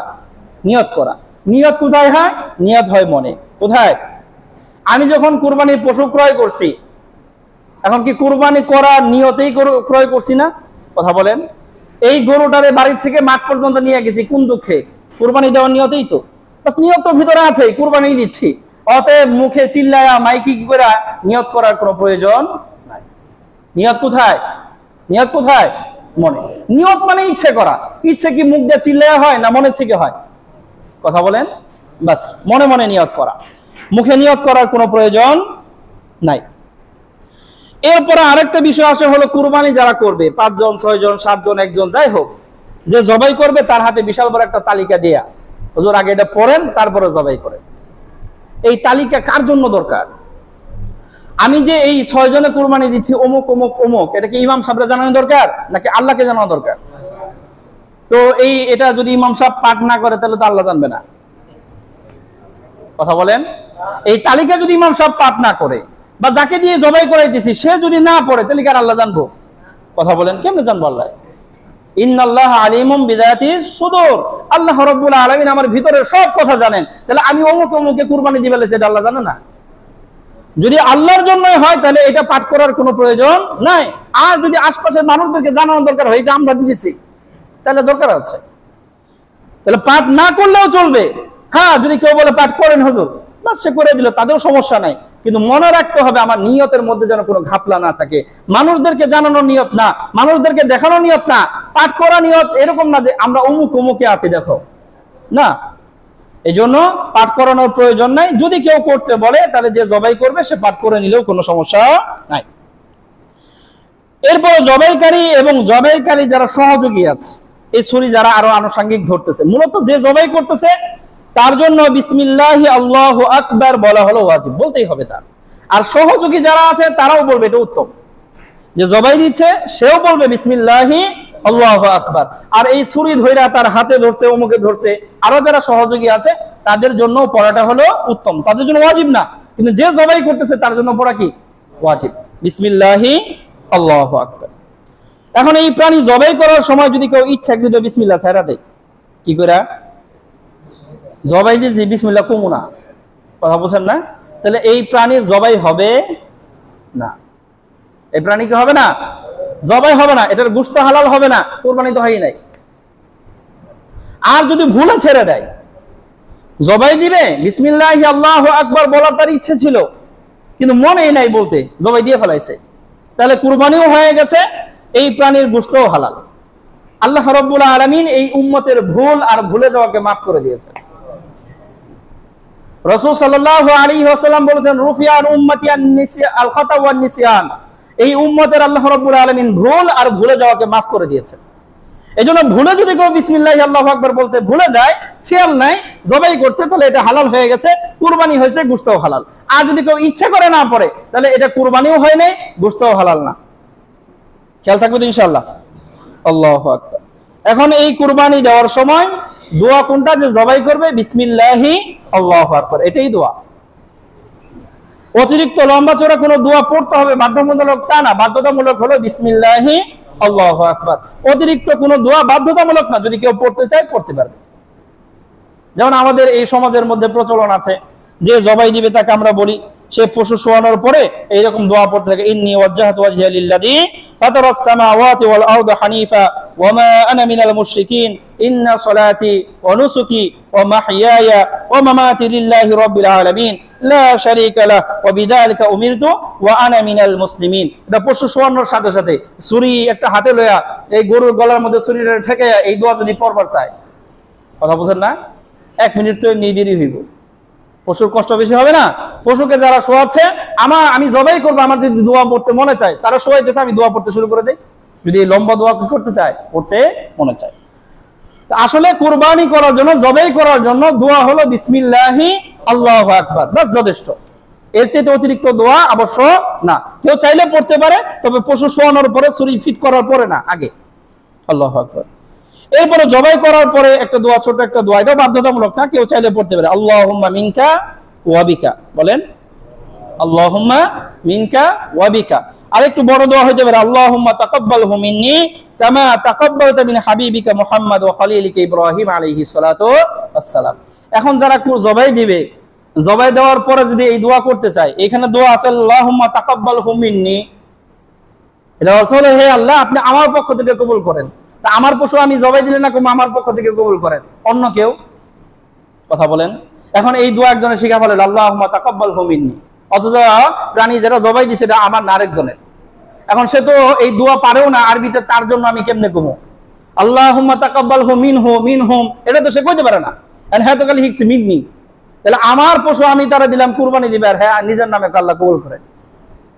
নিয়ত করা। নিয়ত কোথায় হয়? নিয়ত হয় মনে। কোথায়? আমি যখন কুরবানির পশু ক্রয় করছি, এখন কি কুরবানি করা নিয়তেই ক্রয় করছি না? কথা বলেন। এই গরুটারে বাড়ির থেকে মাঠ পর্যন্ত নিয়ে গেছি কোন দুঃখে? কুরবানি দেওয়ার নিয়তেই তো। বাস নিয়ত তো ভিতরে আছে, কুরবানি দিচ্ছি। অতএব মুখে চিল্লায়া মাইকি কি করে নিয়ত করার কোনো প্রয়োজন নাই। নিয়ত কোথায়? নিয়ত কোথায়? মনে। নিয়ত মানে ইচ্ছে করা। ইচ্ছে কি মুখ দিয়ে চিল্লায়া হয় না মনের থেকে হয়? কথা বলেন। বাস, মনে মনে নিয়ত করা, মুখে নিয়ত করার কোনো প্রয়োজন নাই। এরপরে আরেকটা বিষয় আসে হলো কুরবানি যারা করবে, 5 জন 6 জন 7 জন 1 জন যাই হোক, যে জবাই করবে তার হাতে বিশাল বড় একটা তালিকা দেয়া, হুজুর আগে এটা পড়েন তারপরে জবাই করেন। এই তালিকা কার জন্য দরকার? আমি যে এই 6 জনে কুরবানি দিচ্ছি অমুক অমুক অমুক, এটা কি ইমাম সাহেবরা জানানো দরকার নাকি আল্লাহকে জানানো দরকার? তো এটা যদি ইমাম সাহেব পাঠ না করে তাহলে তো আল্লাহ জানবে না। কথা বলেন। এই তালিকা যদি ইমাম সাহেব পাঠ না করে বা যাকে দিয়ে জবাই করাইতেছি সে যদি না পড়ে তাহলে কার আল্লাহ জানবো? কথা বলেন, কেমনে জানবো আল্লাহ? ইন্নাল্লাহা আলিমুম বিযাতিস সুদূর, আল্লাহ রাব্বুল আলামিন আমার ভিতরের সব কথা জানেন। তাহলে আমি অমুক অমুকে কুরবানি দিবেলে সেটা আল্লাহ জানে না? যদি আল্লাহর জন্যই হয় তাহলে এটা পাঠ করার কোনো প্রয়োজন নাই। আর যদি আশপাশের মানুষদেরকে জানানো দরকার হয় যে আমরা দিয়েছি, তাহলে দরকার আছে। তাহলে পাঠ না করলেও চলবে। হ্যাঁ, যদি কেউ বলে পাঠ করেন হুজুর, বাস সে করে দিল, তাদেরও সমস্যা নাই। কিন্তু মনে রাখতে হবে আমার নিয়তের মধ্যে যেন কোনো ঘাপলা না থাকে। মানুষদেরকে জানানোর নিয়ত না, মানুষদেরকে দেখানোর নিয়ত না, পাঠ করা নিয়ত এরকম না যে আমরা অমুক অমুকে আছি দেখো, না। এই জন্য পাঠ করানোর প্রয়োজন নাই। যদি কেউ করতে বলে তাহলে যে জবাই করবে সে পাঠ করে নিলেও কোনো সমস্যা নাই। এরপর জবাইকারী এবং জবাইকারী যারা সহযোগী আছে, এই ছুরি যারা আরো আনুষঙ্গিক ধরতেছে, মূলত যে জবাই করতেছে তার জন্য বিসমিল্লাহি আল্লাহু আকবার বলা হলো ওয়াজিব, বলতেই হবে তার। আর সহযোগী যারা আছে তারাও বলবে, এটা উত্তম। যে জবাই দিচ্ছে সেও বলবে বিসমিল্লাহি আল্লাহু আকবার। আর এই ছুরি ধইরা তার হাতে ধরছে, অমুকে ধরছে, আরো যারা সহযোগী আছে তাদের জন্য পড়াটা হলো উত্তম, তাদের জন্য ওয়াজিব না। কিন্তু যে জবাই করতেছে তার জন্য পড়া কি ওয়াজিব, বিসমিল্লাহি আল্লাহু আকবার। এখন এই প্রাণী জবাই করার সময় যদি কেউ ইচ্ছাকৃত বিসমিল্লাহ ছাইরা দেয়, কি করে জবাই দিয়েছি বিসমিল্লাহ কমু না, কথা বলছেন না? তাহলে এই প্রাণী জবাই হবে না। এই প্রাণী কি হবে না? জবাই হবে না, এটার গোশত হালাল হবে না, কুরবানি তো হয়ই নাই। আর যদি ভুলে ছেড়ে দেয়, জবাই দিবে বিসমিল্লাহি আল্লাহু আকবার বলার তার ইচ্ছে ছিল কিন্তু মনেই নাই বলতে, জবাই দিয়ে ফেলাইছে, তাহলে কুরবানিও হয়ে গেছে, এই প্রাণীর গোশতও হালাল। আল্লাহ রাব্বুল আলামিন এই উম্মতের ভুল আর ভুলে যাওয়াকে মাফ করে দিয়েছেন। রাসূল সাল্লাল্লাহু আলাইহি ওয়াসাল্লাম বলেছেন, রুফিয়ান উম্মতি আল খাতা ওয়ান নিসিয়ান, এই উম্মতের আল্লাহ রাব্বুল আলামিন ভুল আর ভুলে যাওয়াকে মাফ করে দিয়েছেন। এজন্য ভুলে যদি কেউ বিসমিল্লাহি আল্লাহু আকবার বলতে ভুলে যায়, খেয়াল নাই, জবাই করছে, তাহলে এটা হালাল হয়ে গেছে, কুরবানি হয়েছে, গোশতও হালাল। আর যদি কেউ ইচ্ছা করে না পড়ে, তাহলে এটা কুরবানিও হয় নাই, গোশতও হালাল না। খেয়াল থাকবে তো ইনশাআল্লাহ। আল্লাহু আকবার। এখন এই কুরবানি দেওয়ার সময় দোয়া কোনটা? যে জবাই করবে বিসমিল্লাহি আল্লাহু আকবার, এটাই দোয়া। অতিরিক্ত লম্বা চড়া কোনো দোয়া পড়তে হবে বাধ্যতামূলক তা না, বাধ্যতামূলক হলো বিসমিল্লাহি আল্লাহু আকবার। অতিরিক্ত কোনো দোয়া বাধ্যতামূলক না, যদি কেউ পড়তে চায় পড়তে পারবে। যেমন আমাদের এই সমাজের মধ্যে প্রচলন আছে, যে জবাই দিবে তাকে আমরা বলি সে পশু শোয়ানোর পরে এইরকম দোয়া পড়তে থাকে, ইন্নী ওয়াজ্জাহতু ওয়াজহিয়া লিল্লাযী ফাতারাস সামাওয়াতি ওয়াল আরদা হানিফা ওয়া মা আনা মিনাল মুশরিকিন ইন্না সলাতি ওয়া নুসুকি ওয়া মাহইয়ায়া ওয়া মামাতি লিল্লাহি রাব্বিল আলামিন লা শারীকা লাহু ওয়া বিযালিকা উমিরতু ওয়া আনা মিনাল মুসলিমিন। এটা পশু শোয়ানোর সাথে সাথে ছুরি একটা হাতে লইয়া এই গরুর গলার মধ্যে ছুরিটা ঠেকাইয়া এই দোয়া যদি পড়বার চায়, কথা বুঝেন না, 1 মিনিট তো এমনি দেরি হইব, পশুর কষ্ট বেশি হবে না? পশুকে যারা শোয়াচ্ছে, আমি জবাই করবো, আমার যদি দোয়া পড়তে মনে চায়, তারা শোয়াইতেছে, আমি দোয়া পড়তে শুরু করে দেই, যদি লম্বা দোয়া করতে চায়, পড়তে মনে চায়। আসলে কুরবানি করার জন্য, জবাই করার জন্য দোয়া হলো বিসমিল্লাহি আল্লাহু আকবার, বাস যথেষ্ট। এর চাইতে অতিরিক্ত দোয়া আবশ্যক না। কেউ চাইলে পড়তে পারে, তবে পশু শোয়ানোর পরে, ছুরি ফিট করার পরে না, আগে। আল্লাহু আকবার। এরপরে জবাই করার পরে একটা দোয়া, ছোট একটা দোয়া, এটা বাধ্যতামূলক না, কেউ চাইলে পড়তে পারে। আল্লাহুম্মা মিনকা ওয়া বিকা, বলেন আল্লাহুম্মা মিনকা ওয়া বিকা। আর একটু বড় দোয়া হইতে পারে, আল্লাহুম্মা তাকাব্বালহু মিন্নি কামা তাকাব্বালতা মিন হাবিবিকা মুহাম্মদ ওয়া খলিলিকা ইব্রাহিম আলাইহিস সালাতু ওয়াস সালাম। এখন যারা জবাই দিবে, জবাই দেওয়ার পরে যদি এই দোয়া করতে চায়, এখানে দোয়া আছে আল্লাহুম্মা তাকাব্বালহু মিন্নি, এটা অর্থ হলো হে আল্লাহ আপনি আমার পক্ষ থেকে কবুল করেন। তা আমার পশু আমি জবাই দিলে না, আমার পক্ষ থেকে কবুল করেন, অন্য কেউ, কথা বলেন। এখন এই দোয়া একজনের শিখা বলে আল্লাহুম্মা তাকাব্বালহু মিন্নি, অথচ প্রাণী যেটা জবাই দিছে এটা আমার না আরেকজনের। এখন সে তো এই দোয়া পারেও না আরবিতে, তার জন্য আমি কেমনে কমু আল্লাহুম্মা তাকাব্বালহু মিনহুম, এটা তো সে কইতে পারে না। হ্যাঁ তো খালি হিকছে মিন্নি, তাহলে আমার পশু আমি তারা দিলাম কুরবানি দিবে, আর হ্যাঁ নিজের নামে আল্লাহ কবুল করে।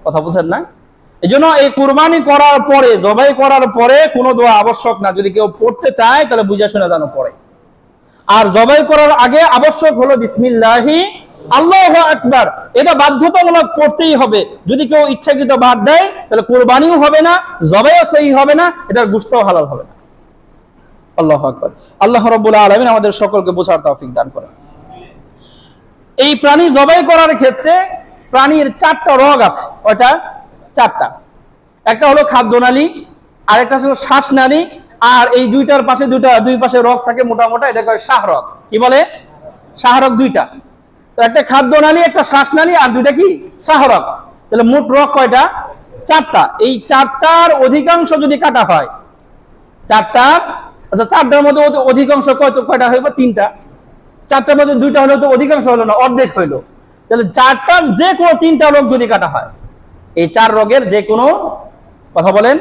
কথা বুঝেন না? এই জন্য এই কুরবানি করার পরে, জবাই করার পরে কোনো দোয়া আবশ্যক না। যদি কেউ পড়তে চায় তাহলে বুঝা শুনে যেন পড়ে। আর জবাই করার আগে আবশ্যক হলো বিসমিল্লাহি আল্লাহু আকবার, এটা বাধ্যতামূলক পড়তেই হবে। যদি কেউ ইচ্ছাকৃত বাদ দেয় তাহলে কুরবানিও হবে না, জবাইও সহি হবে না, এটার গোশতও হালাল হবে না। আল্লাহু আকবার। আল্লাহ রাব্বুল আলামিন আমাদের সকলকে বোঝার তৌফিক দান করেন। এই প্রাণী জবাই করার ক্ষেত্রে প্রাণীর 4টা রগ আছে। ওটা 4টা। একটা হলো খাদ্যনালী, আরেকটা হলো শ্বাসনালী, আর এই দুইটার পাশে দুই পাশে রগ থাকে মোটা মোটা, এটা কয় শাহরগ। কি বলে? শাহরগ দুইটা। তো একটা খাদ্যনালী, একটা শ্বাসনালী, আর দুইটা কি শাহরগ। তাহলে মোট রগ কয়টা? 4টা। এই 4টার অধিকাংশ যদি কাটা হয়, 4টার, আচ্ছা 4টার মধ্যে অধিকাংশ কয়টা হইব? 3টা। 4টার মধ্যে 2টা হলো তো অধিকাংশ হলো না, অর্ধেক হইলো। তাহলে 4টার যে কোনো 3টা রোগ যদি কাটা হয়, এই 4 রোগের যে কোনো, কথা বলেন,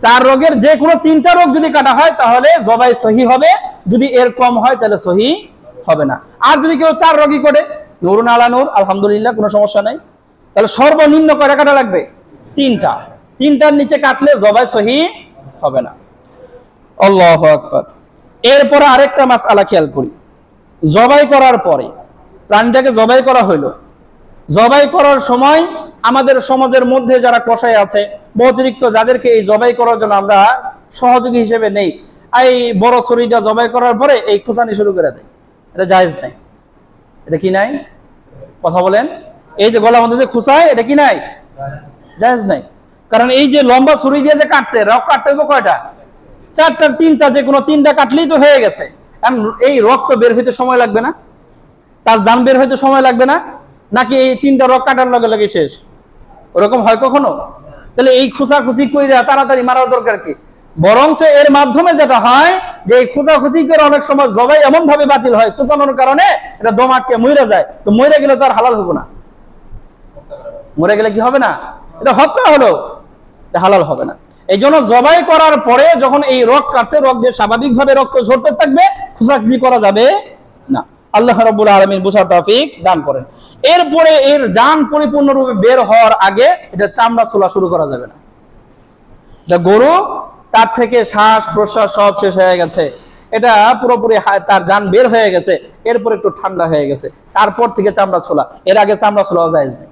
4 রোগের যে কোনো 3টা রোগ যদি কাটা হয় তাহলে জবাই সহি হবে। যদি এর কম হয় তাহলে সহি হবে না। আর যদি কেউ 4 রোগই করে, নুরুন আলা নূর, আলহামদুলিল্লাহ, কোনো সমস্যা নাই। তাহলে সর্বনিম্ন কয়টা কাটা লাগবে? 3টা। 3টার নিচে কাটলে জবাই সহি হবে না। আল্লাহু আকবার। এরপরে আরেকটা মাসআলা খেয়াল করি। জবাই করার পরে প্রাণীটাকে জবাই করা হইলো, জবাই করার সময় আমাদের সমাজের মধ্যে যারা কসাই আছে অতিরিক্ত, যাদেরকে এই জবাই করার জন্য আমরা সহযোগী হিসেবে নেই, এই বড় ছুরিটা জবাই করার পরে এই খুঁচানি শুরু করে দেয়, এটা জায়েজ নাই। এটা কি নাই? কথা বলেন। এই যে গলার মধ্যে যে খুঁচায়, এটা কি নাই? জায়েজ নাই। কারণ এই যে লম্বা ছুরি দিয়ে যে কাটছে, রক কাটতে হবে কয়টা? 4টার 3টা, যে কোনো 3টা কাটলেই তো হয়ে গেছে। এই রক্ত বের হইতে সময় লাগবে না? তার জান বের হইতে সময় লাগবে না? নাকি এই 3টা রক কাটার লগে লগে শেষ? ওরকম হয় কখনো? তাহলে এই খুঁচাখুচি কইরা তাড়াতাড়ি মারার দরকার কি? বরঞ্চ এর মাধ্যমে যেটা হয় যে এই খুঁচাখুচি করে অনেক সময় জবাই এমন ভাবে বাতিল হয়, খুঁচানোর কারণে এটা দমাটকে মইরা যায়। তো মইরা গেলে তো আর হালাল হবে না। মরে গেলে কি হবে না? এটা হত্যা হলো, এটা হালাল হবে না। এই জন্য জবাই করার পরে যখন এই রগ কাটছে, রগ দিয়ে স্বাভাবিকভাবে রক্ত ঝরতে থাকবে, খুঁচাখুচি করা যাবে না। আল্লাহ রাব্বুল আলামিন বুঝার তৌফিক দান করেন। এরপরে এর জান পরিপূর্ণরূপে বের হওয়ার আগে এটা চামড়া ছোলা শুরু করা যাবে না। এটা গরু, তার থেকে শ্বাস প্রশ্বাস সব শেষ হয়ে গেছে, এটা পুরোপুরি তার জান বের হয়ে গেছে, এরপর একটু ঠান্ডা হয়ে গেছে, তারপর থেকে চামড়া ছোলা। এর আগে চামড়া ছোলা জায়েজ নেই।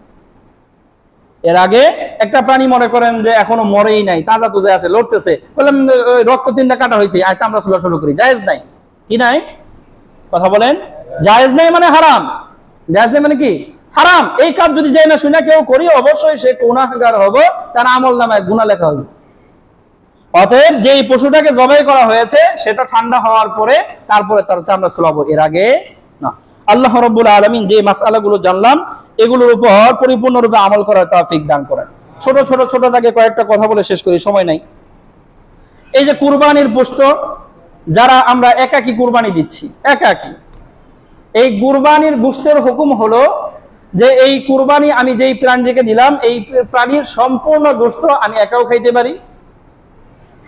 এর আগে একটা প্রাণী মনে করেন যে এখনো মরেই নাই, তাজা তুজা আছে, লড়তেছে, বললাম রক্ত 3টা কাটা হয়েছে, আর চামড়া ছোলা শুরু করি, জায়েজ নাই। কি নাই? কথা বলেন। জায়েজ নাই মানে হারাম। জায়েজ নাই মানে কি? হারাম। এই কাজ যদি যাই না শুনে কেউ করি, অবশ্যই সে গুনাহগার হবে, তার আমলনামায় গুনাহ লেখা হবে। অতএব যেই পশুটাকে জবাই করা হয়েছে সেটা ঠান্ডা হওয়ার পরে তারপরে তার চামড়া ছোলাবো, এর আগে না। আল্লাহ রাব্বুল আলামিন যে মাসআলাগুলো জানলাম এগুলোর উপর পরিপূর্ণরূপে আমল করার তৌফিক দান করেন। ছোট দাগে কয়েকটা কথা বলে শেষ করি, সময় নাই। এই যে কুরবানির পশু, যারা আমরা একাকী কুরবানি দিচ্ছি, একাকী, এই কুরবানির গোশতের হুকুম হলো যে এই কুরবানি আমি যেই প্রাণীকে দিলাম, এই প্রাণীর সম্পূর্ণ গোশত আমি একাও খাইতে পারি।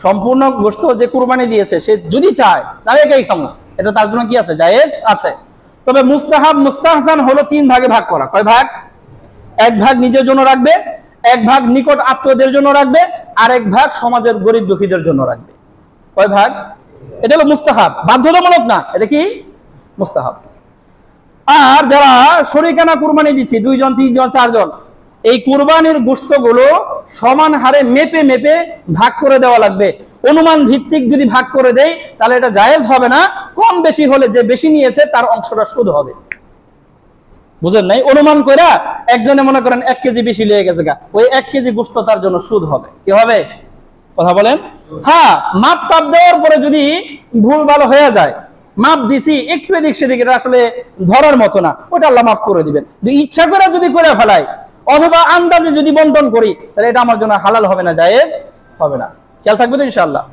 সম্পূর্ণ গোশত যে কুরবানি দিয়েছে সে যদি চায় তাহলে একাই খামো, এটা তার জন্য কি আছে? জায়েজ আছে। তবে মুস্তাহাব মুস্তাহসান হলো 3 ভাগে ভাগ করা। কয় ভাগ? 1 ভাগ নিজের জন্য রাখবে, 1 ভাগ নিকট আত্মীয়দের জন্য রাখবে, আর 1 ভাগ সমাজের গরিব দুঃখীদের জন্য রাখবে। কয় ভাগ? এটা হলো মুস্তাহাব, বাধ্যতামূলক না। এটা কি? মুস্তাহাব। আর যারা শরীকানা কুরবানি দিচ্ছি, 2 জন 3 জন 4 জন, এই কুরবানির গোশতগুলো সমান হারে মেপে মেপে ভাগ করে দেওয়া লাগবে। অনুমান ভিত্তিক যদি ভাগ করে দেই তাহলে এটা জায়েজ হবে না। কম বেশি হলে যে বেশি নিয়েছে তার অংশটা সুদ হবে। বুঝেন নাই? অনুমান কইরা একজনে মনে করেন 1 কেজি বেশি লিয়ে গেছে গা, ওই 1 কেজি গোশত তার জন্য সুদ হবে। কি হবে? কথা বলেন। হ্যাঁ, মাপ টাপ দেওয়ার পরে যদি ভুল ভালো হয়ে যায়, মাপ দিছি একটু এদিক সেদিক, এটা আসলে ধরার মতো না, ওটা আল্লাহ মাফ করে দিবেন। ইচ্ছা করে যদি করে ফেলাই অথবা আন্দাজে যদি বন্টন করি তাহলে এটা আমার জন্য হালাল হবে না, জায়েজ হবে না। খেয়াল থাকবে তো ইনশাআল্লাহ।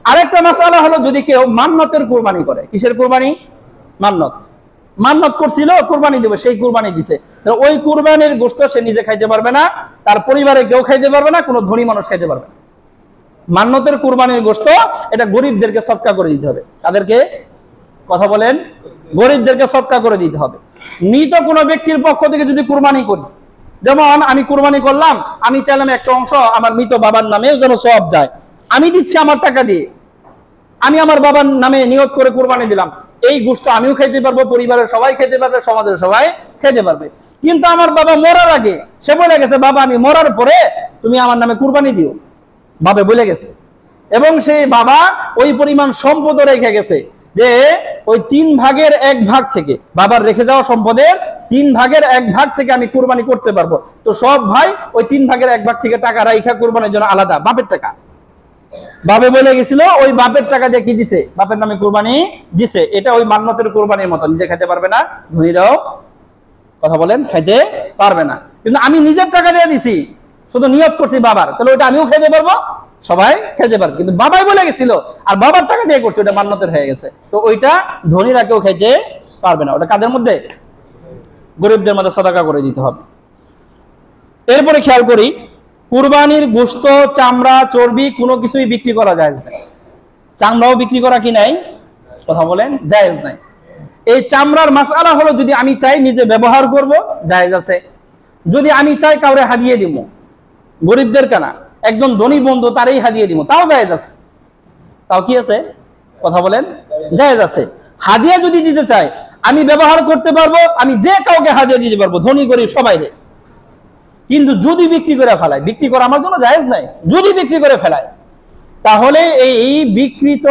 আরেকটা মাসআলা হলো যদি কেউ মান্নতের কুরবানি করে। কিসের কুরবানি? মান্নত। মান্নত করছিল কুরবানি দেবে, সেই কুরবানি দিছে, ওই কুরবানির গোশত সে নিজে খাইতে পারবে না, তার পরিবারে কেউ খাইতে পারবে না, কোনো ধনী মানুষ খাইতে পারবে না। মান্নতের কুরবানির গোশত এটা গরিবদেরকে সদকা করে দিতে হবে। তাদেরকে, কথা বলেন, গরিবদেরকে সদকা করে দিতে হবে। মৃত কোনো ব্যক্তির পক্ষ থেকে যদি কুরবানি করি, যেমন আমি কুরবানি করলাম, আমি চাইলাম একটা অংশ আমার মৃত বাবার নামে যেন সওয়াব যায়, আমি দিচ্ছি আমার টাকা দিয়ে, আমি আমার বাবার নামে নিয়ত করে কুরবানি দিলাম, এই গোশত আমিও খেতে পারবো, পরিবারের সবাই খেতে পারবে, সমাজের সবাই খেতে পারবে। কিন্তু আমার বাবা মরার আগে সে বলে গেছে, বাবা আমি মরার পরে তুমি আমার নামে কুরবানি দিও, বাবা বলে গেছে, এবং সেই বাবা ওই পরিমাণ সম্পদ রেখে গেছে যে ওই 3 ভাগের 1 ভাগ থেকে, বাবার রেখে যাওয়া সম্পদের 3 ভাগের 1 ভাগ থেকে আমি কুরবানি করতে পারবো। তো সব ভাই ওই 3 ভাগের 1 ভাগ থেকে টাকা রাইখা কুরবানির জন্য আলাদা বাপের টাকা, বাপে বলে গেছিল, ওই বাপের টাকা দিয়ে কি দিছে, বাপের নামে কুরবানি দিছে। এটা ওই মান্নতের কুরবানির মতো, নিজে খেতে পারবে না, ধনীরাও, কথা বলেন, খাইতে পারবে না। কিন্তু আমি নিজের টাকা দিয়ে দিছি, শুধু নিয়ত করছি বাবার, তাহলে ওটা আমিও খেতে পারবো, সবাই খেতে পারবে। কিন্তু বাবাই বলে গেছিল আর বাবার টাকা দিয়ে করছে, ওটা মান্নতের হয়ে গেছে, তো ওইটা ধনীরা কেউ খাইতে পারবে না। ওটা কাদের মধ্যে? গরিবদের মধ্যে সদকা করে দিতে হবে। এরপরে খেয়াল করি, কুরবানির গোশত, চামড়া, চর্বি কোনো কিছুই বিক্রি করা জায়েজ নাই। চামড়াও বিক্রি করা কি নাই, কথা বলেন, জায়েজ নাই। এই চামড়ার মাসআলা হলো, যদি আমি চাই নিজে ব্যবহার করব, জায়েজ আছে। যদি আমি চাই কাউরে হাদিয়ে দিব, গরিবদের কানা, একজন ধনী বন্ধু তারই হাদিয়ে দিব, তাও জায়েজ আছে। তাও কি আছে, কথা বলেন, জায়েজ আছে। হাদিয়া যদি দিতে চাই, আমি ব্যবহার করতে পারবো, আমি যে কাউকে হাদিয়া দিতে পারবো, ধনী গরিব সবাইরে। কিন্তু যদি বিক্রি করে ফেলায়, বিক্রি করা আমার জন্য জায়েজ নাই, যদি বিক্রি করে ফেলায়, তাহলে এই বিকৃত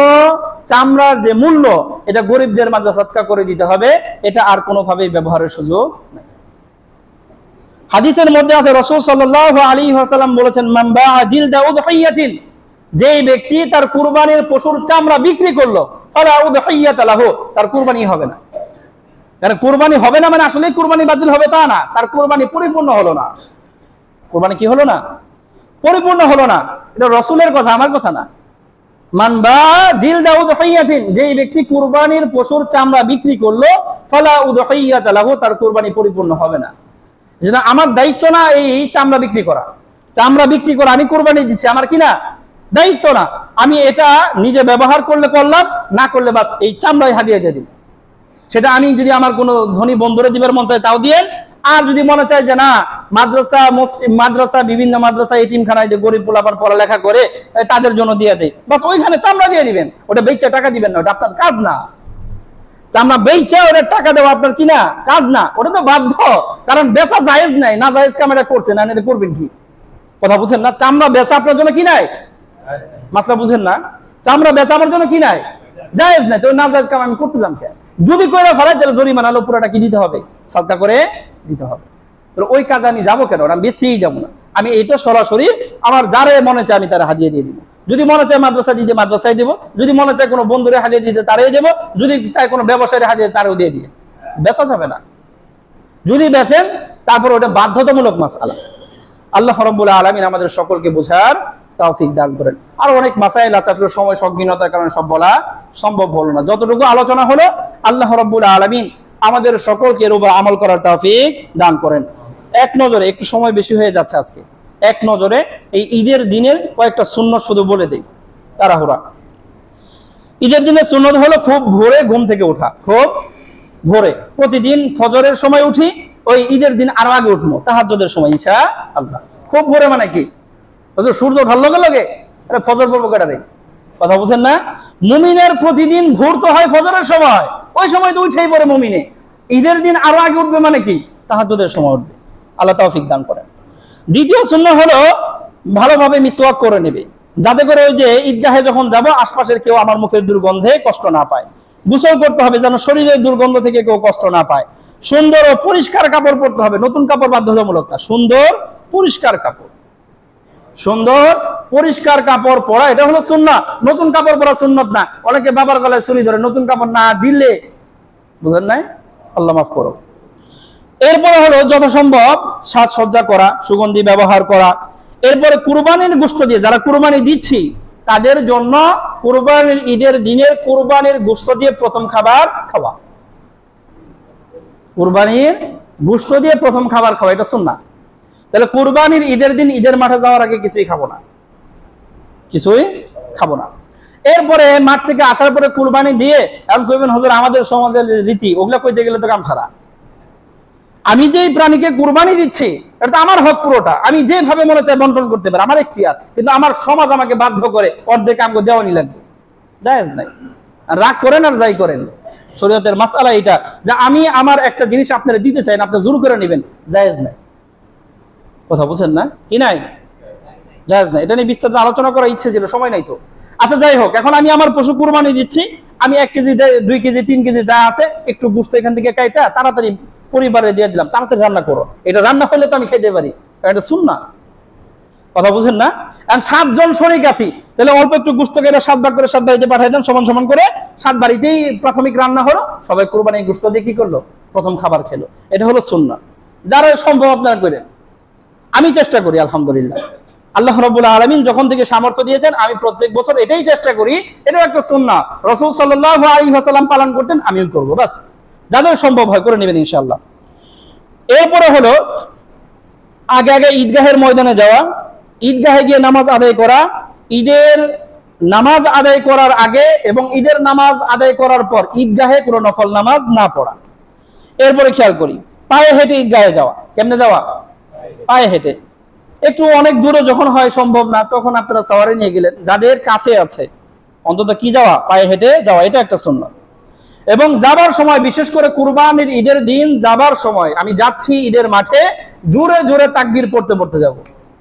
চামড়ার যে মূল্য, এটা গরিবদের মাঝে সদকা করে দিতে হবে, এটা আর কোনোভাবেই ব্যবহারের সুযোগ নাই। হাদিসের মধ্যে আছে, রাসূল সাল্লাল্লাহু আলাইহি ওয়াসাল্লাম বলেছেন, মান বাআ জিলদা উদহিয়াতিন, যে ব্যক্তি তার কুরবানির পশুর চামড়া বিক্রি করলো, ফালা উদহিয়াত লাহু, তার কুরবানি হবে না। কারণ কুরবানি হবে না মানে আসলে কুরবানি বাতিল হবে তা না, তার কুরবানি পরিপূর্ণ হলো না। কুরবানি কি হলো না? পরিপূর্ণ হলো না। এটা রাসূলের কথা, আমার কথা না। মান বাআ জিলদা উদহিয়াতিন, যে ব্যক্তি কুরবানির পশুর চামড়া বিক্রি করলো, ফালা উদহিয়াত লাহু, তার কুরবানি পরিপূর্ণ হবে না। যেটা আমার দায়িত্ব না এই চামড়া বিক্রি করা, চামড়া বিক্রি করা আমি কুরবানি দিচ্ছি, আমার কি না, দায়িত্ব না। আমি এটা নিজে ব্যবহার করলে করলাম, না করলে বাস এই চামড়াই হাদিয়া দিয়ে দিব। সেটা আমি যদি আমার কোনো ধনী বন্ধুরে দিবার মন চায় তাও দিয়েন, আর যদি মনে চায় যে না মাদ্রাসা, মসজিদ, মাদ্রাসা, বিভিন্ন মাদ্রাসা, এতিমখানায় যে গরিব পোলাপান পড়ালেখা করে তাদের জন্য দিয়ে দেয়, বাস ওইখানে চামড়া দিয়ে দিবেন, ওটা বেচা টাকা দিবেন না, ওটা আপনার কাজ না। চামড়া বেচে ওটা টাকা দেওয়া আপনার কি না, কাজ না, ওটা তো বাধ্য, কারণ বেচা জায়েজ নাই, না জায়েজ কাম এটা করছেন, না এটা করবেন কি, কথা বুঝেন না? চামড়া বেচা আপনার জন্য কি নাই, মাসলা বুঝেন না? চামড়া বেচা আমার জন্য কি নাই, জায়েজ নাই, তো না জায়েজ কাম আমি করতে যাম কেন? যদি কইরা ফেলাই তাহলে জরিমানা হলো পুরোটা কি দিতে হবে, সাদকা করে দিতে হবে। তো ওই কাজে আমি যাবো কেন, আমি বেচতেই যাবো না, আমি এটা সরাসরি আমার যারে মনে চায় আমি তারা হাদিয়া দিয়ে দিব। যদি মনে চায় মাদ্রাসা দিতে মাদ্রাসায় দেবো, যদি মনে চায় কোনো বন্ধুরে হাদিয়া দিতে তারাই দেবো, যদি চায় কোনো ব্যবসায়ীর হাদিয়া তারও দিয়ে দিয়ে, বেচা যাবে না। যদি বেচেন তারপর ওটা বাধ্যতামূলক মাসআলা। আল্লাহ রাব্বুল আলামিন আমাদের সকলকে বোঝার তৌফিক দান করেন। আর অনেক মাসাইল আছে, আসলে সময় সংকীর্ণতার কারণে সব বলা সম্ভব হলো না। যতটুকু আলোচনা হলো আল্লাহ রাব্বুল আলামিন আমাদের সকলকে এর উপর আমল করার তৌফিক দান করেন। এক নজরে, একটু সময় বেশি হয়ে যাচ্ছে আজকে, এক নজরে এই ঈদের দিনের কয়েকটা সুন্নত শুধু বলে দেই তাড়াহুড়া। ঈদের দিনের সুন্নত হলো খুব ভোরে ঘুম থেকে ওঠা, খুব ভোরে, প্রতিদিন ফজরের সময় উঠি, ওই ঈদের দিন আরো আগে উঠবো তাহাজ্জুদের সময় ইনশাআল্লাহ। খুব ভোরে মানে কি, সূর্য ওঠার লগে লগে ফজর পড়বো কেটা দেয়, কথা বুঝেন না? মুমিনের প্রতিদিন ভোর তো হয় ফজরের সময়, ওই সময় তো উঠেই পড়ে মুমিনে। ঈদের দিন আরো আগে উঠবে মানে কি, তাহাজ্জুদের সময় উঠবে। আল্লাহ তৌফিক দান করেন। দ্বিতীয় সুন্নাহ হলো ভালোভাবে মিসওয়াক করে নেবে, যাতে করে ওই যে ঈদগাহে যখন যাব আশপাশের কেউ আমার মুখের দুর্গন্ধে কষ্ট না পায়। গোসল করতে হবে যেন শরীরের দুর্গন্ধ থেকে কেউ কষ্ট না পায়। সুন্দর ও পরিষ্কার কাপড় পরতে হবে, নতুন কাপড় বাধ্যতামূলক না, সুন্দর পরিষ্কার কাপড়, সুন্দর পরিষ্কার কাপড় পরা, এটা হলো সুন্নাহ। নতুন কাপড় পরা সুন্নত না। অনেকে বাবার গলায় ছুরি ধরে, নতুন কাপড় না দিলে, বুঝেন নাই, আল্লাহ মাফ করো। এরপরে হলো যথাসম্ভব সাজসজ্জা করা, সুগন্ধি ব্যবহার করা। এরপরে কুরবানির গোশত দিয়ে, যারা কুরবানি দিচ্ছি তাদের জন্য কুরবানির ঈদের দিনের কুরবানির গোশত দিয়ে প্রথম খাবার খাওয়া। কুরবানির গোশত দিয়ে প্রথম খাবার খাওয়া, এটা সুন্নাহ। তাহলে কুরবানির ঈদের দিন ঈদের মাঠে যাওয়ার আগে কিছুই খাবো না, কিছুই খাবো না। এরপরে মাঠ থেকে আসার পরে কুরবানি দিয়ে এখন কইবেন হুজুর আমাদের সমাজের রীতি, ওগুলা কইতে গেলে তো কাম সারা। আমি যেই প্রাণীকে কুরবানি দিচ্ছি এটা তো আমার হক পুরোটা, আমি যেভাবে মনে চাই বন্টন করতে পারি, আমার ইখতিয়ার। কিন্তু আমার সমাজ আমাকে বাধ্য করে অর্ধেক আমগো দেওয়ানি লাগবে, জায়েজ নাই। রাগ করেন আর যাই করেন, শরীয়তের মাসআলা এটা যে আমি আমার একটা জিনিস আপনারা দিতে চাই না, আপনি জোর করে নেবেন, জায়েজ নাই। কথা বুঝেন না কি? নাই, জায়েজ নাই। এটা নিয়ে বিস্তারিত আলোচনা করার ইচ্ছে ছিল, সময় নাই তো। আচ্ছা যাই হোক, এখন আমি আমার পশু কুরবানি দিচ্ছি, আমি 1 কেজি 2 কেজি 3 কেজি যা আছে একটু গোশত এখান থেকে কাইটা তাড়াতাড়ি পরিবারে দিয়ে দিলাম, তাড়াতাড়ি রান্না করো। এটা রান্না হলে তো আমি খাইতে পারি, এটা সুন্নাহ। কথা বুঝেন না? এখন 7 জন শরীক আছি, তাহলে অল্প একটু গোশত কেটে 7 ভাগ করে 7 বাড়িতে পাঠাই দেন, সমান সমান করে 7 বাড়িতেই প্রাথমিক রান্না হলো, সবাই কুরবানি গোশত দিয়ে কি করলো, প্রথম খাবার খেলো। এটা হলো সুন্নাহ। যারা সম্ভব আপনারা করেন, আমি চেষ্টা করি আলহামদুলিল্লাহ। আল্লাহ রাব্বুল আলামিন যখন থেকে সামর্থ্য দিয়েছেন আমি প্রত্যেক বছর এটাই চেষ্টা করি, এটাও একটা সুন্নাহ। রাসূল সাল্লাল্লাহু আলাইহি ওয়াসাল্লাম পালন করতেন, আমিও করব। বাস যাদের সম্ভব হয় করে নেবেন ইনশাআল্লাহ। এরপরে হলো আগে আগে ঈদগাহের ময়দানে যাওয়া, ঈদগাহে গিয়ে নামাজ আদায় করা, ঈদের নামাজ আদায় করার আগে এবং ঈদের নামাজ আদায় করার পর ঈদগাহে কোনো নফল নামাজ না পড়া। এরপরে খেয়াল করি পায়ে হেঁটে ঈদগাহে যাওয়া। কেমনে যাওয়া? পায়ে হেঁটে। একটু অনেক দূরে যখন হয় সম্ভব না, তখন আপনারা সাওয়ারি নিয়ে গেলেন। যাদের কাছে আছে অন্তত কি যাওয়া, পায়ে হেঁটে যাওয়া, এটা একটা সুন্নাহ। এবং যাবার সময়, বিশেষ করে কুরবানির ঈদের দিন যাবার সময়, আমি যাচ্ছি ঈদের মাঠে, জোরে জোরে তাকবীর পড়তে পড়তে যাব।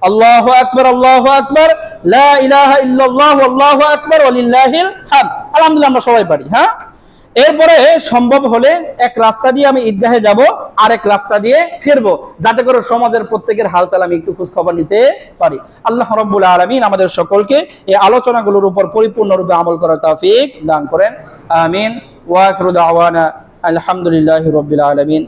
আল্লাহু আকবার, আল্লাহু আকবার, লা ইলাহা ইল্লাল্লাহ, আল্লাহু আকবার, ওয়ালিল্লাহিল হামদ। আলহামদুলিল্লাহ আমরা সবাই পারি। হ্যাঁ, এরপরে সম্ভব হলে এক রাস্তা দিয়ে আমি ঈদগাহে যাব, আর এক রাস্তা দিয়ে ফিরবো, যাতে করে সমাজের প্রত্যেকের হালচাল আমি একটু খোঁজ খবর নিতে পারি। আল্লাহ রাব্বুল আলামিন আমাদের সকলকে এই আলোচনাগুলোর উপর পরিপূর্ণরূপে আমল করার তৌফিক দান করেন। আমিন। ওয়া আখিরু দাওয়ানা আলহামদুলিল্লাহি রাব্বিল আলামিন।